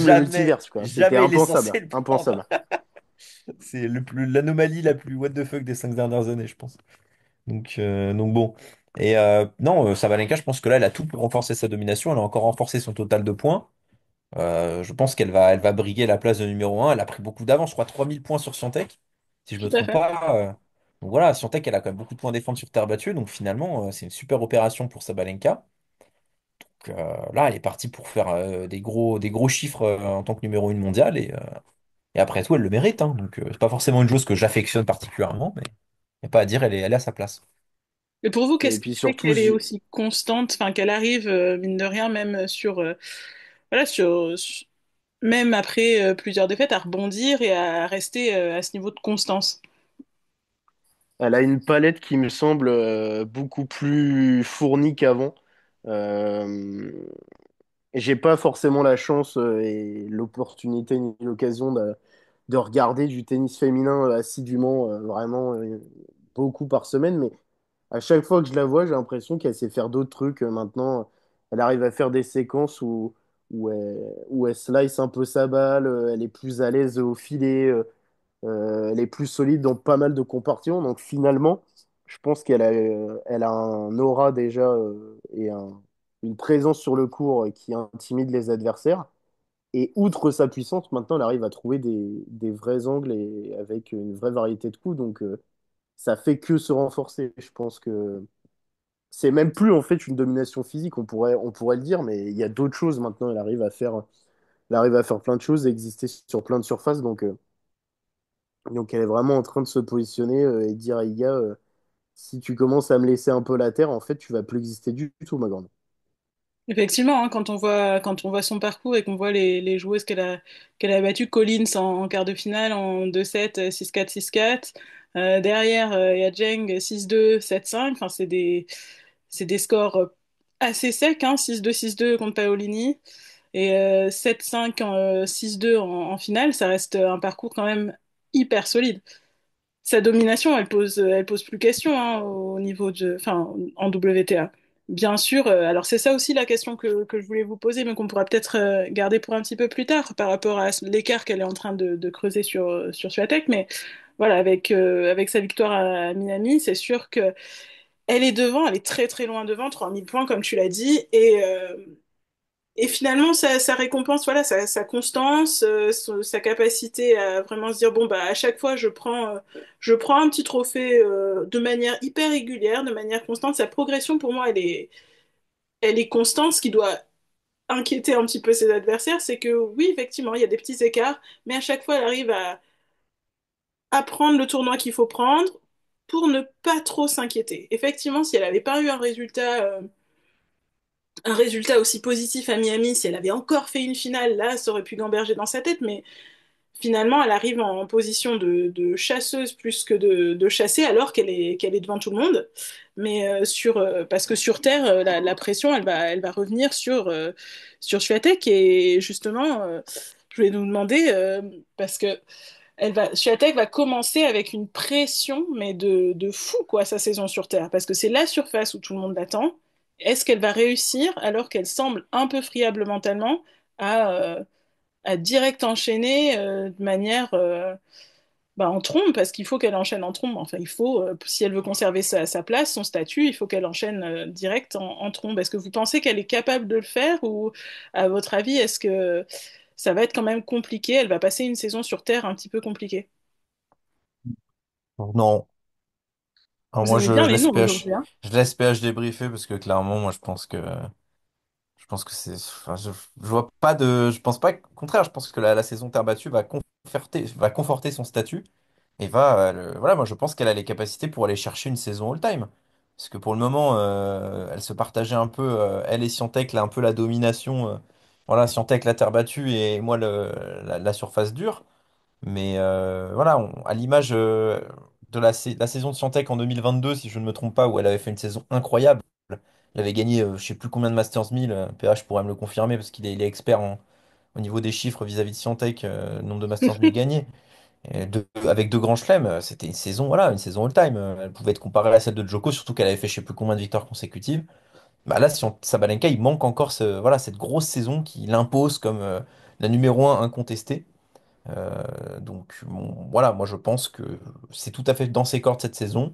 C: le
B: Jamais,
C: multiverse, quoi. C'était
B: jamais il est
C: impensable.
B: censé le prendre.
C: Impensable.
B: C'est l'anomalie la plus what the fuck des 5 dernières années, je pense. Donc bon. Et non, Sabalenka, je pense que là, elle a tout pour renforcer sa domination. Elle a encore renforcé son total de points. Je pense elle va briguer la place de numéro un. Elle a pris beaucoup d'avance, je crois 3000 points sur Swiatek, si je me
A: Tout à
B: trompe
A: fait.
B: pas. Donc voilà, Swiatek, elle a quand même beaucoup de points à défendre sur terre battue. Donc finalement, c'est une super opération pour Sabalenka. Donc, là, elle est partie pour faire des gros chiffres en tant que numéro 1 mondial. Et après tout, elle le mérite, hein. Donc c'est pas forcément une joueuse que j'affectionne particulièrement, mais il n'y a pas à dire, elle est à sa place.
A: Et pour vous,
C: Et
A: qu'est-ce qui
C: puis
A: fait
C: surtout,
A: qu'elle est aussi constante, enfin qu'elle arrive, mine de rien, même voilà, même après plusieurs défaites, à rebondir et à rester à ce niveau de constance?
C: elle a une palette qui me semble beaucoup plus fournie qu'avant. Euh, j'ai pas forcément la chance et l'opportunité ni l'occasion de regarder du tennis féminin assidûment, vraiment beaucoup par semaine, mais à chaque fois que je la vois, j'ai l'impression qu'elle sait faire d'autres trucs. Maintenant, elle arrive à faire des séquences où elle slice un peu sa balle, elle est plus à l'aise au filet, elle est plus solide dans pas mal de compartiments. Donc finalement, je pense elle a un aura déjà une présence sur le court qui intimide les adversaires. Et outre sa puissance, maintenant, elle arrive à trouver des vrais angles et avec une vraie variété de coups. Donc ça fait que se renforcer. Je pense que c'est même plus en fait une domination physique, on pourrait le dire, mais il y a d'autres choses maintenant. Elle arrive à faire plein de choses, exister sur plein de surfaces. Donc elle est vraiment en train de se positionner et de dire à Iga, si tu commences à me laisser un peu la terre, en fait, tu vas plus exister du tout, ma grande.
A: Effectivement, hein, quand on voit son parcours et qu'on voit les joueuses qu'elle a battues, Collins en quart de finale en 2-7, 6-4, 6-4. Derrière, il y a Zheng 6-2, 7-5. Enfin, c'est des scores assez secs, hein, 6-2, 6-2 contre Paolini. Et 7-5, 6-2 en finale, ça reste un parcours quand même hyper solide. Sa domination, elle pose plus question hein, au niveau de, enfin, en WTA. Bien sûr, alors c'est ça aussi la question que je voulais vous poser, mais qu'on pourra peut-être garder pour un petit peu plus tard par rapport à l'écart qu'elle est en train de creuser sur Swiatek. Mais voilà, avec sa victoire à Miami, c'est sûr que elle est devant, elle est très très loin devant, 3000 points comme tu l'as dit, et finalement, ça récompense voilà, sa constance, sa capacité à vraiment se dire, bon, bah, à chaque fois, je prends un petit trophée de manière hyper régulière, de manière constante. Sa progression, pour moi, elle est constante. Ce qui doit inquiéter un petit peu ses adversaires, c'est que oui, effectivement, il y a des petits écarts, mais à chaque fois, elle arrive à prendre le tournoi qu'il faut prendre pour ne pas trop s'inquiéter. Effectivement, si elle n'avait pas eu un résultat aussi positif à Miami, si elle avait encore fait une finale, là, ça aurait pu gamberger dans sa tête, mais finalement, elle arrive en position de chasseuse plus que de chasser, alors qu'elle est devant tout le monde. Mais parce que sur Terre, la pression, elle va revenir sur Swiatek, et justement, je voulais nous demander, parce que Swiatek va commencer avec une pression, mais de fou, quoi, sa saison sur Terre, parce que c'est la surface où tout le monde l'attend. Est-ce qu'elle va réussir, alors qu'elle semble un peu friable mentalement, à, euh, à direct enchaîner de manière bah, en trombe, parce qu'il faut qu'elle enchaîne en trombe. Enfin, il faut, si elle veut conserver sa place, son statut, il faut qu'elle enchaîne direct en trombe. Est-ce que vous pensez qu'elle est capable de le faire, ou à votre avis, est-ce que ça va être quand même compliqué? Elle va passer une saison sur Terre un petit peu compliquée.
B: Non. Alors
A: Vous
B: moi,
A: aimez bien
B: je
A: les
B: laisse
A: noms
B: PH,
A: aujourd'hui, hein.
B: je laisse PH débriefer parce que clairement, moi, je pense que c'est, enfin, je vois pas de, je pense pas, au contraire, je pense que la saison terre battue va conforter son statut et voilà, moi, je pense qu'elle a les capacités pour aller chercher une saison all-time. Parce que pour le moment, elle se partageait un peu, elle et Scientec, là, un peu la domination. Voilà, Scientec, la terre battue et moi, la surface dure. Mais voilà, à l'image la saison de Scientec en 2022, si je ne me trompe pas, où elle avait fait une saison incroyable. Elle avait gagné je sais plus combien de Masters 1000. PH pourrait me le confirmer parce il est expert au niveau des chiffres vis-à-vis de Scientec, nombre de Masters 1000 gagnés. Et avec deux grands chelems, c'était une saison, voilà, une saison all-time. Elle pouvait être comparée à celle de Djoko, surtout qu'elle avait fait je sais plus combien de victoires consécutives. Bah là, Sabalenka, il manque encore voilà, cette grosse saison qui l'impose comme la numéro un incontestée. Donc bon, voilà, moi je pense que c'est tout à fait dans ses cordes cette saison.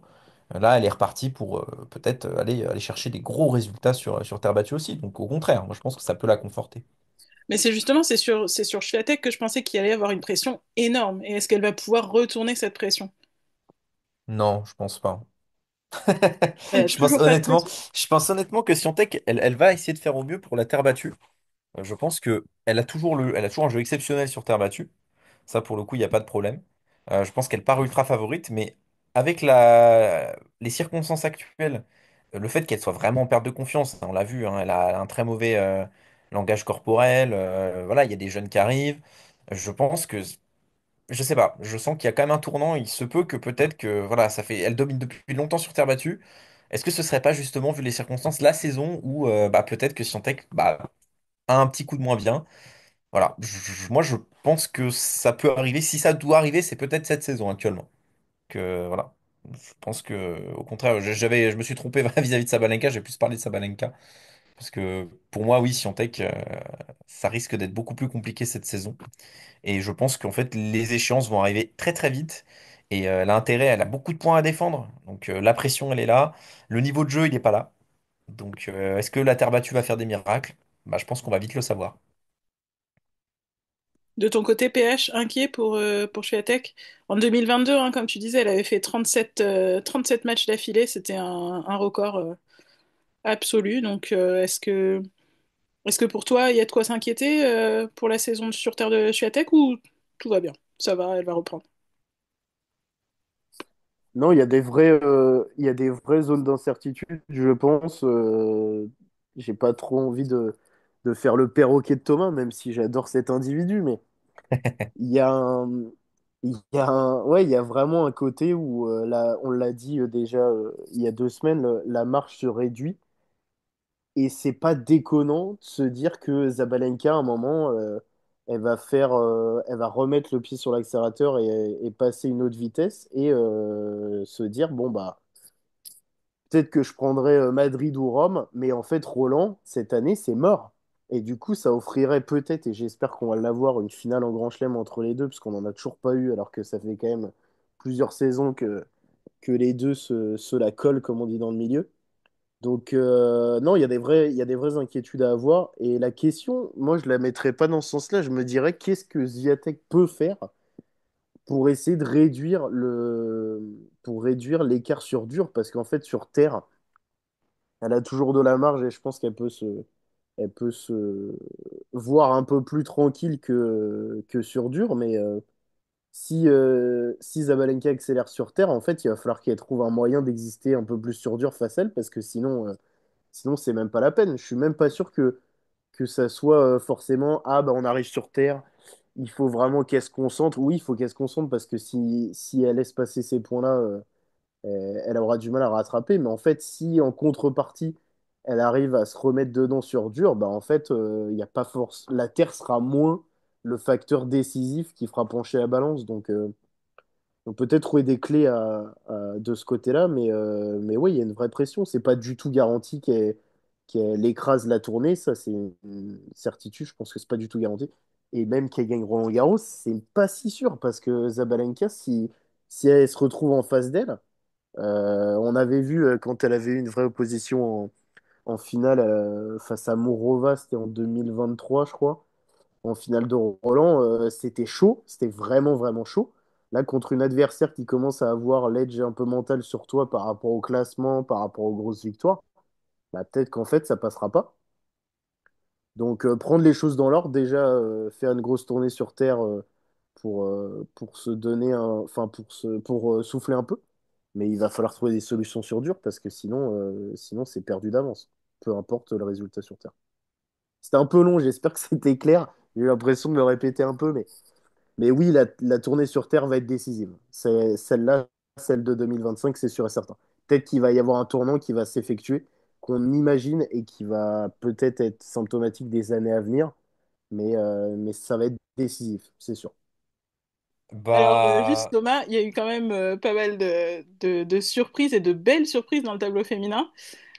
B: Là, elle est repartie pour peut-être aller chercher des gros résultats sur terre battue aussi. Donc au contraire, moi je pense que ça peut la conforter.
A: Mais c'est justement, c'est sur Swiatek que je pensais qu'il allait y avoir une pression énorme. Et est-ce qu'elle va pouvoir retourner cette pression?
B: Non, je pense pas.
A: Elle a
B: Je pense
A: toujours pas de
B: honnêtement,
A: pression.
B: je pense honnêtement que Swiatek, elle va essayer de faire au mieux pour la terre battue. Je pense que elle a toujours un jeu exceptionnel sur terre battue. Ça, pour le coup, il n'y a pas de problème. Je pense qu'elle part ultra favorite, mais avec les circonstances actuelles, le fait qu'elle soit vraiment en perte de confiance, hein, on l'a vu, hein, elle a un très mauvais langage corporel. Voilà, il y a des jeunes qui arrivent. Je pense que, je sais pas, je sens qu'il y a quand même un tournant. Il se peut que peut-être que, voilà, elle domine depuis longtemps sur terre battue. Est-ce que ce serait pas justement, vu les circonstances, la saison où bah, peut-être que Swiatek a un petit coup de moins bien? Voilà, moi je pense que ça peut arriver. Si ça doit arriver, c'est peut-être cette saison actuellement. Voilà, je pense que au contraire, je me suis trompé vis-à-vis de Sabalenka. J'ai plus parlé de Sabalenka parce que pour moi, oui, Swiatek, ça risque d'être beaucoup plus compliqué cette saison. Et je pense qu'en fait, les échéances vont arriver très très vite. Et elle a beaucoup de points à défendre. Donc la pression, elle est là. Le niveau de jeu, il n'est pas là. Donc est-ce que la terre battue va faire des miracles? Bah, je pense qu'on va vite le savoir.
A: De ton côté, PH, inquiet pour Swiatek. En 2022, hein, comme tu disais, elle avait fait 37 matchs d'affilée. C'était un record absolu. Donc, est-ce que pour toi, il y a de quoi s'inquiéter pour la saison sur Terre de Swiatek ou tout va bien? Ça va, elle va reprendre.
C: Non, il y a des vraies zones d'incertitude, je pense. J'ai pas trop envie de faire le perroquet de Thomas, même si j'adore cet individu, mais il y a un, ouais, il y a vraiment un côté où, on l'a dit déjà il y a 2 semaines, la marche se réduit. Et c'est pas déconnant de se dire que Zabalenka, à un moment, elle va remettre le pied sur l'accélérateur et passer une autre vitesse et se dire, bon, bah, peut-être que je prendrais Madrid ou Rome, mais en fait, Roland, cette année, c'est mort. Et du coup, ça offrirait peut-être, et j'espère qu'on va l'avoir, une finale en Grand Chelem entre les deux, parce qu'on n'en a toujours pas eu, alors que ça fait quand même plusieurs saisons que les deux se la collent, comme on dit dans le milieu. Donc, non, il y a des vraies inquiétudes à avoir. Et la question, moi, je la mettrais pas dans ce sens-là. Je me dirais, qu'est-ce que Zviatek peut faire pour essayer de pour réduire l'écart sur dur? Parce qu'en fait, sur terre, elle a toujours de la marge et je pense elle peut se voir un peu plus tranquille que sur dur. Mais si Zabalenka accélère sur terre, en fait, il va falloir qu'elle trouve un moyen d'exister un peu plus sur dur face à elle parce que sinon, c'est même pas la peine. Je suis même pas sûr que ça soit forcément, ah bah on arrive sur Terre, il faut vraiment qu'elle se concentre. Oui, il faut qu'elle se concentre parce que si elle laisse passer ces points-là, elle aura du mal à rattraper. Mais en fait, si en contrepartie, elle arrive à se remettre dedans sur dur, bah en fait, il y a pas force. La Terre sera moins le facteur décisif qui fera pencher la balance. Donc peut-être trouver des clés de ce côté-là, mais oui, il y a une vraie pression. C'est pas du tout garanti qu'elle écrase la tournée, ça c'est une certitude, je pense que c'est pas du tout garanti. Et même qu'elle gagne Roland-Garros, c'est pas si sûr, parce que Zabalenka, si elle se retrouve en face d'elle, on avait vu quand elle avait eu une vraie opposition en finale face à Mourova, c'était en 2023, je crois en finale de Roland, c'était chaud, c'était vraiment, vraiment chaud. Là, contre une adversaire qui commence à avoir l'edge un peu mental sur toi par rapport au classement, par rapport aux grosses victoires, bah, peut-être qu'en fait, ça passera pas. Donc, prendre les choses dans l'ordre, déjà, faire une grosse tournée sur Terre pour se donner enfin, pour souffler un peu. Mais il va falloir trouver des solutions sur dur parce que sinon c'est perdu d'avance, peu importe le résultat sur Terre. C'était un peu long, j'espère que c'était clair. J'ai eu l'impression de me répéter un peu, mais oui, la tournée sur Terre va être décisive. C'est celle-là, celle de 2025, c'est sûr et certain. Peut-être qu'il va y avoir un tournant qui va s'effectuer, qu'on imagine et qui va peut-être être symptomatique des années à venir, mais ça va être décisif, c'est sûr.
A: Alors, juste
B: Bah,
A: Thomas, il y a eu quand même pas mal de surprises et de belles surprises dans le tableau féminin.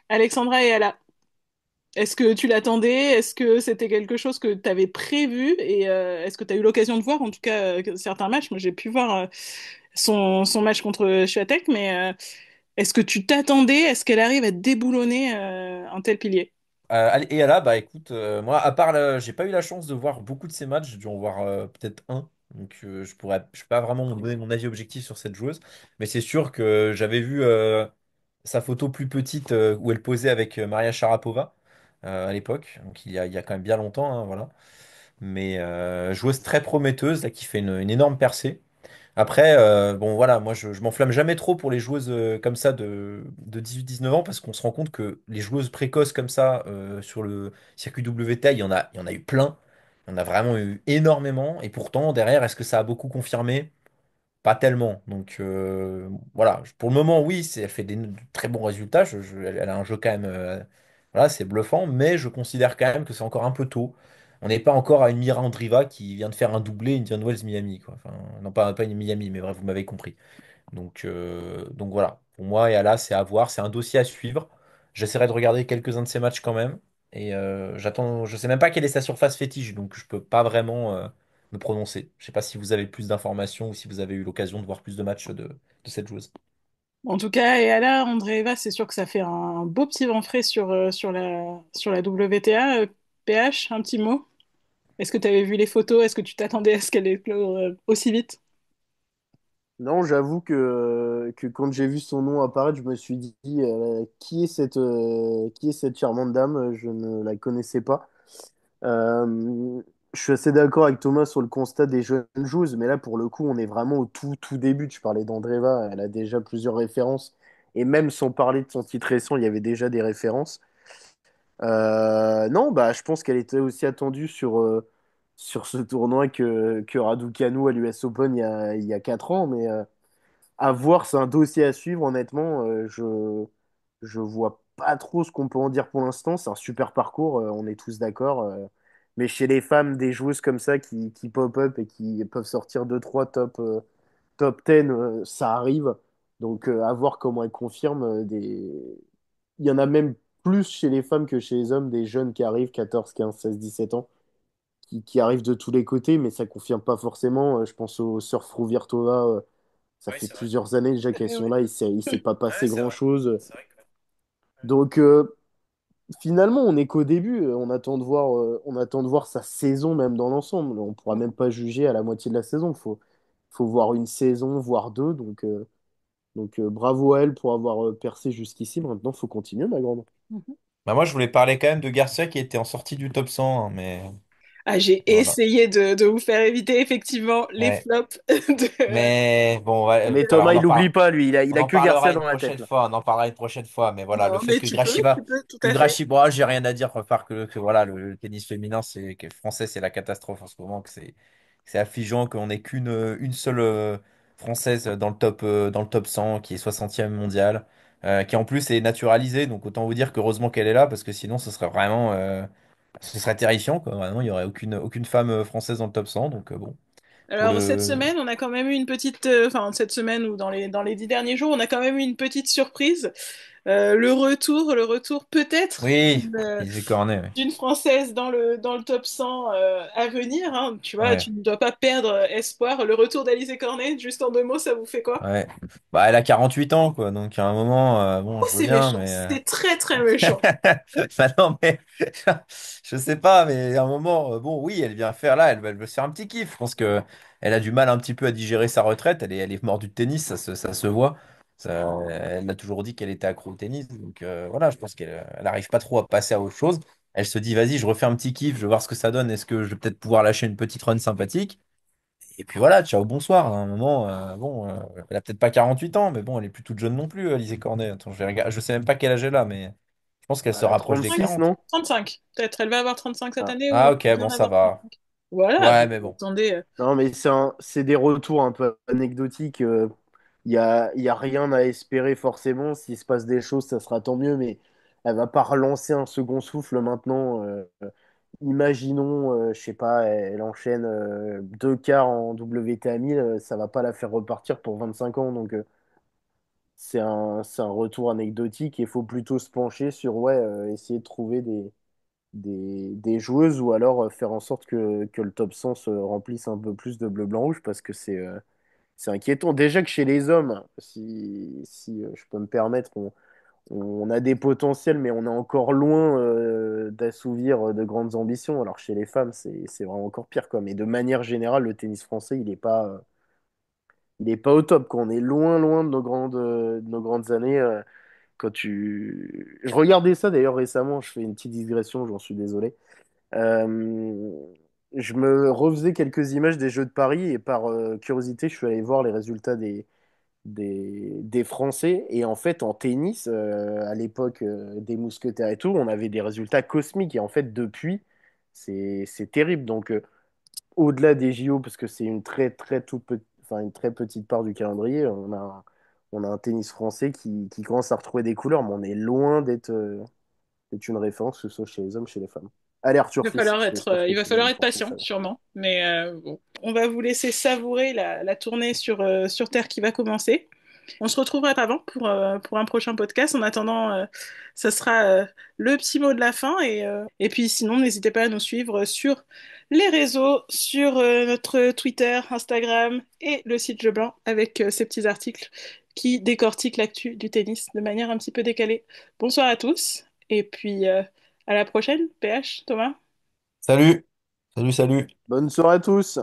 A: Alexandra et Ala, est-ce que tu l'attendais? Est-ce que c'était quelque chose que tu avais prévu? Et est-ce que tu as eu l'occasion de voir, en tout cas, certains matchs? Moi, j'ai pu voir son match contre Swiatek, mais est-ce que tu t'attendais? Est-ce qu'elle arrive à déboulonner un tel pilier?
B: Et là, bah écoute, moi, à part, j'ai pas eu la chance de voir beaucoup de ces matchs, j'ai dû en voir peut-être un, donc je peux pas vraiment me donner mon avis objectif sur cette joueuse, mais c'est sûr que j'avais vu sa photo plus petite où elle posait avec Maria Sharapova à l'époque, donc il y a quand même bien longtemps, hein, voilà. Mais joueuse très prometteuse, là, qui fait une énorme percée. Après, bon voilà, moi je m'enflamme jamais trop pour les joueuses comme ça de 18-19 ans parce qu'on se rend compte que les joueuses précoces comme ça sur le circuit WTA, il y en a eu plein. Il y en a vraiment eu énormément. Et pourtant, derrière, est-ce que ça a beaucoup confirmé? Pas tellement. Donc voilà, pour le moment, oui, elle fait des très bons résultats. Elle a un jeu quand même, voilà, c'est bluffant, mais je considère quand même que c'est encore un peu tôt. On n'est pas encore à une Mira Andreeva qui vient de faire un doublé Indian Wells Miami, quoi. Enfin, non, pas une Miami, mais bref, vous m'avez compris. Donc voilà, pour moi, et là, c'est à voir, c'est un dossier à suivre. J'essaierai de regarder quelques-uns de ces matchs quand même. Et j'attends, je sais même pas quelle est sa surface fétiche, donc je peux pas vraiment me prononcer. Je sais pas si vous avez plus d'informations ou si vous avez eu l'occasion de voir plus de matchs de cette joueuse.
A: En tout cas, et Ala Andreeva, c'est sûr que ça fait un beau petit vent frais sur la WTA. PH, un petit mot? Est-ce que tu avais vu les photos? Est-ce que tu t'attendais à ce qu'elle éclore aussi vite?
C: Non, j'avoue que quand j'ai vu son nom apparaître, je me suis dit qui est cette charmante dame? Je ne la connaissais pas. Je suis assez d'accord avec Thomas sur le constat des jeunes joueuses, mais là pour le coup, on est vraiment au tout début. Tu parlais d'Andreva, elle a déjà plusieurs références, et même sans parler de son titre récent, il y avait déjà des références. Non, bah je pense qu'elle était aussi attendue sur ce tournoi que Raducanu à l'US Open il y a 4 ans, mais à voir, c'est un dossier à suivre, honnêtement. Je vois pas trop ce qu'on peut en dire pour l'instant. C'est un super parcours, on est tous d'accord. Mais chez les femmes, des joueuses comme ça qui pop-up et qui peuvent sortir 2-3 top 10, ça arrive. Donc, à voir comment elles confirment. Il y en a même plus chez les femmes que chez les hommes, des jeunes qui arrivent, 14, 15, 16, 17 ans, qui arrivent de tous les côtés, mais ça confirme pas forcément. Je pense au Surf Virtua. Ça
B: Oui,
C: fait
B: c'est vrai.
C: plusieurs années déjà qu'elles sont là, il s'est pas
B: Ouais,
C: passé
B: c'est vrai.
C: grand-chose.
B: C'est vrai que...
C: Donc finalement, on n'est qu'au début. On attend de voir sa saison même dans l'ensemble. On pourra même pas juger à la moitié de la saison. Faut voir une saison, voire deux. Donc bravo à elle pour avoir percé jusqu'ici. Maintenant, faut continuer, ma grande.
A: Mhm.
B: Bah moi, je voulais parler quand même de Garcia qui était en sortie du top 100, hein,
A: Ah, j'ai
B: mais voilà.
A: essayé de vous faire éviter effectivement les
B: Ouais.
A: flops de...
B: Mais bon,
C: Ah,
B: ouais,
C: mais
B: alors
C: Thomas, il oublie pas, lui. Il
B: on
C: a
B: en
C: que
B: parlera
C: Garcia
B: une
C: dans la tête,
B: prochaine
C: là.
B: fois, on en parlera une prochaine fois. Mais voilà, le
A: Non,
B: fait
A: mais
B: que Gracheva,
A: tu peux, tout
B: que
A: à fait.
B: Gracheva, bon, j'ai rien à dire, à part que voilà, le tennis féminin, français, c'est la catastrophe en ce moment, c'est affligeant qu'on n'ait une seule française dans le top 100, qui est 60e mondiale, qui en plus est naturalisée. Donc autant vous dire qu'heureusement qu'elle est là, parce que sinon ce serait vraiment, ce serait terrifiant, quoi. Vraiment, il n'y aurait aucune femme française dans le top 100. Donc bon, pour
A: Alors, cette
B: le,
A: semaine, on a quand même eu une petite... Enfin, cette semaine ou dans les 10 derniers jours, on a quand même eu une petite surprise. le retour peut-être
B: Oui, Alizé Cornet, oui.
A: d'une Française dans le top 100 à venir, hein. Tu vois,
B: Ouais,
A: tu ne dois pas perdre espoir. Le retour d'Alizé Cornet, juste en 2 mots, ça vous fait quoi?
B: ouais. Bah, elle a 48 ans, quoi, donc à un moment, bon,
A: Oh,
B: je veux
A: c'est
B: bien,
A: méchant,
B: mais...
A: c'est très très méchant.
B: Bah non, mais je sais pas, mais à un moment, bon, oui, elle vient faire là, elle veut se faire un petit kiff. Je pense que elle a du mal un petit peu à digérer sa retraite. Elle est mordue de tennis, ça se voit. Elle a toujours dit qu'elle était accro au tennis. Donc voilà, je pense qu'elle arrive pas trop à passer à autre chose. Elle se dit, vas-y, je refais un petit kiff, je vais voir ce que ça donne. Est-ce que je vais peut-être pouvoir lâcher une petite run sympathique? Et puis voilà, ciao, bonsoir. À un moment, bon, elle a peut-être pas 48 ans, mais bon, elle est plus toute jeune non plus, Alizé Cornet. Attends, je sais même pas quel âge elle a, mais je pense qu'elle se rapproche des
A: 35,
C: 36,
B: 40.
C: non?
A: 35, peut-être. Elle va avoir 35 cette
C: Ah.
A: année
B: Ah
A: ou
B: ok,
A: vient
B: bon, ça
A: d'avoir
B: va.
A: 35. Voilà,
B: Ouais,
A: bon,
B: mais bon.
A: attendez.
C: Non, mais c'est des retours un peu anecdotiques. Il y a rien à espérer forcément. S'il se passe des choses, ça sera tant mieux, mais elle va pas relancer un second souffle maintenant. Imaginons, je sais pas, elle enchaîne 2 quarts en WTA 1000, ça va pas la faire repartir pour 25 ans. Donc, c'est un retour anecdotique et il faut plutôt se pencher sur, ouais, essayer de trouver des joueuses ou alors faire en sorte que le top 100 se remplisse un peu plus de bleu, blanc, rouge parce que c'est inquiétant. Déjà que chez les hommes, si je peux me permettre, on a des potentiels, mais on est encore loin d'assouvir de grandes ambitions. Alors chez les femmes, c'est vraiment encore pire, quoi. Mais de manière générale, le tennis français, il est pas au top, quoi. On est loin, loin de nos grandes années. Je regardais ça d'ailleurs récemment, je fais une petite digression, j'en suis désolé. Euh, je me refaisais quelques images des Jeux de Paris et par curiosité, je suis allé voir les résultats des Français. Et en fait, en tennis, à l'époque des mousquetaires et tout, on avait des résultats cosmiques. Et en fait, depuis, c'est terrible. Donc, au-delà des JO, parce que c'est une très, très, enfin, une très petite part du calendrier, on a un tennis français qui commence à retrouver des couleurs, mais on est loin d'être une référence, que ce soit chez les hommes, chez les femmes. Allez,
A: Il
C: Arthur
A: va
C: Fils,
A: falloir être,
C: j'espère que
A: il va
C: tu vas
A: falloir
C: nous
A: être
C: porter
A: patient,
C: ça.
A: sûrement. Mais bon, on va vous laisser savourer la tournée sur Terre qui va commencer. On se retrouvera avant pour un prochain podcast. En attendant, ça sera le petit mot de la fin. Et puis sinon, n'hésitez pas à nous suivre sur les réseaux, sur notre Twitter, Instagram et le site Jeu Blanc avec ces petits articles qui décortiquent l'actu du tennis de manière un petit peu décalée. Bonsoir à tous. Et puis à la prochaine, PH, Thomas.
B: Salut! Salut, salut!
C: Bonne soirée à tous!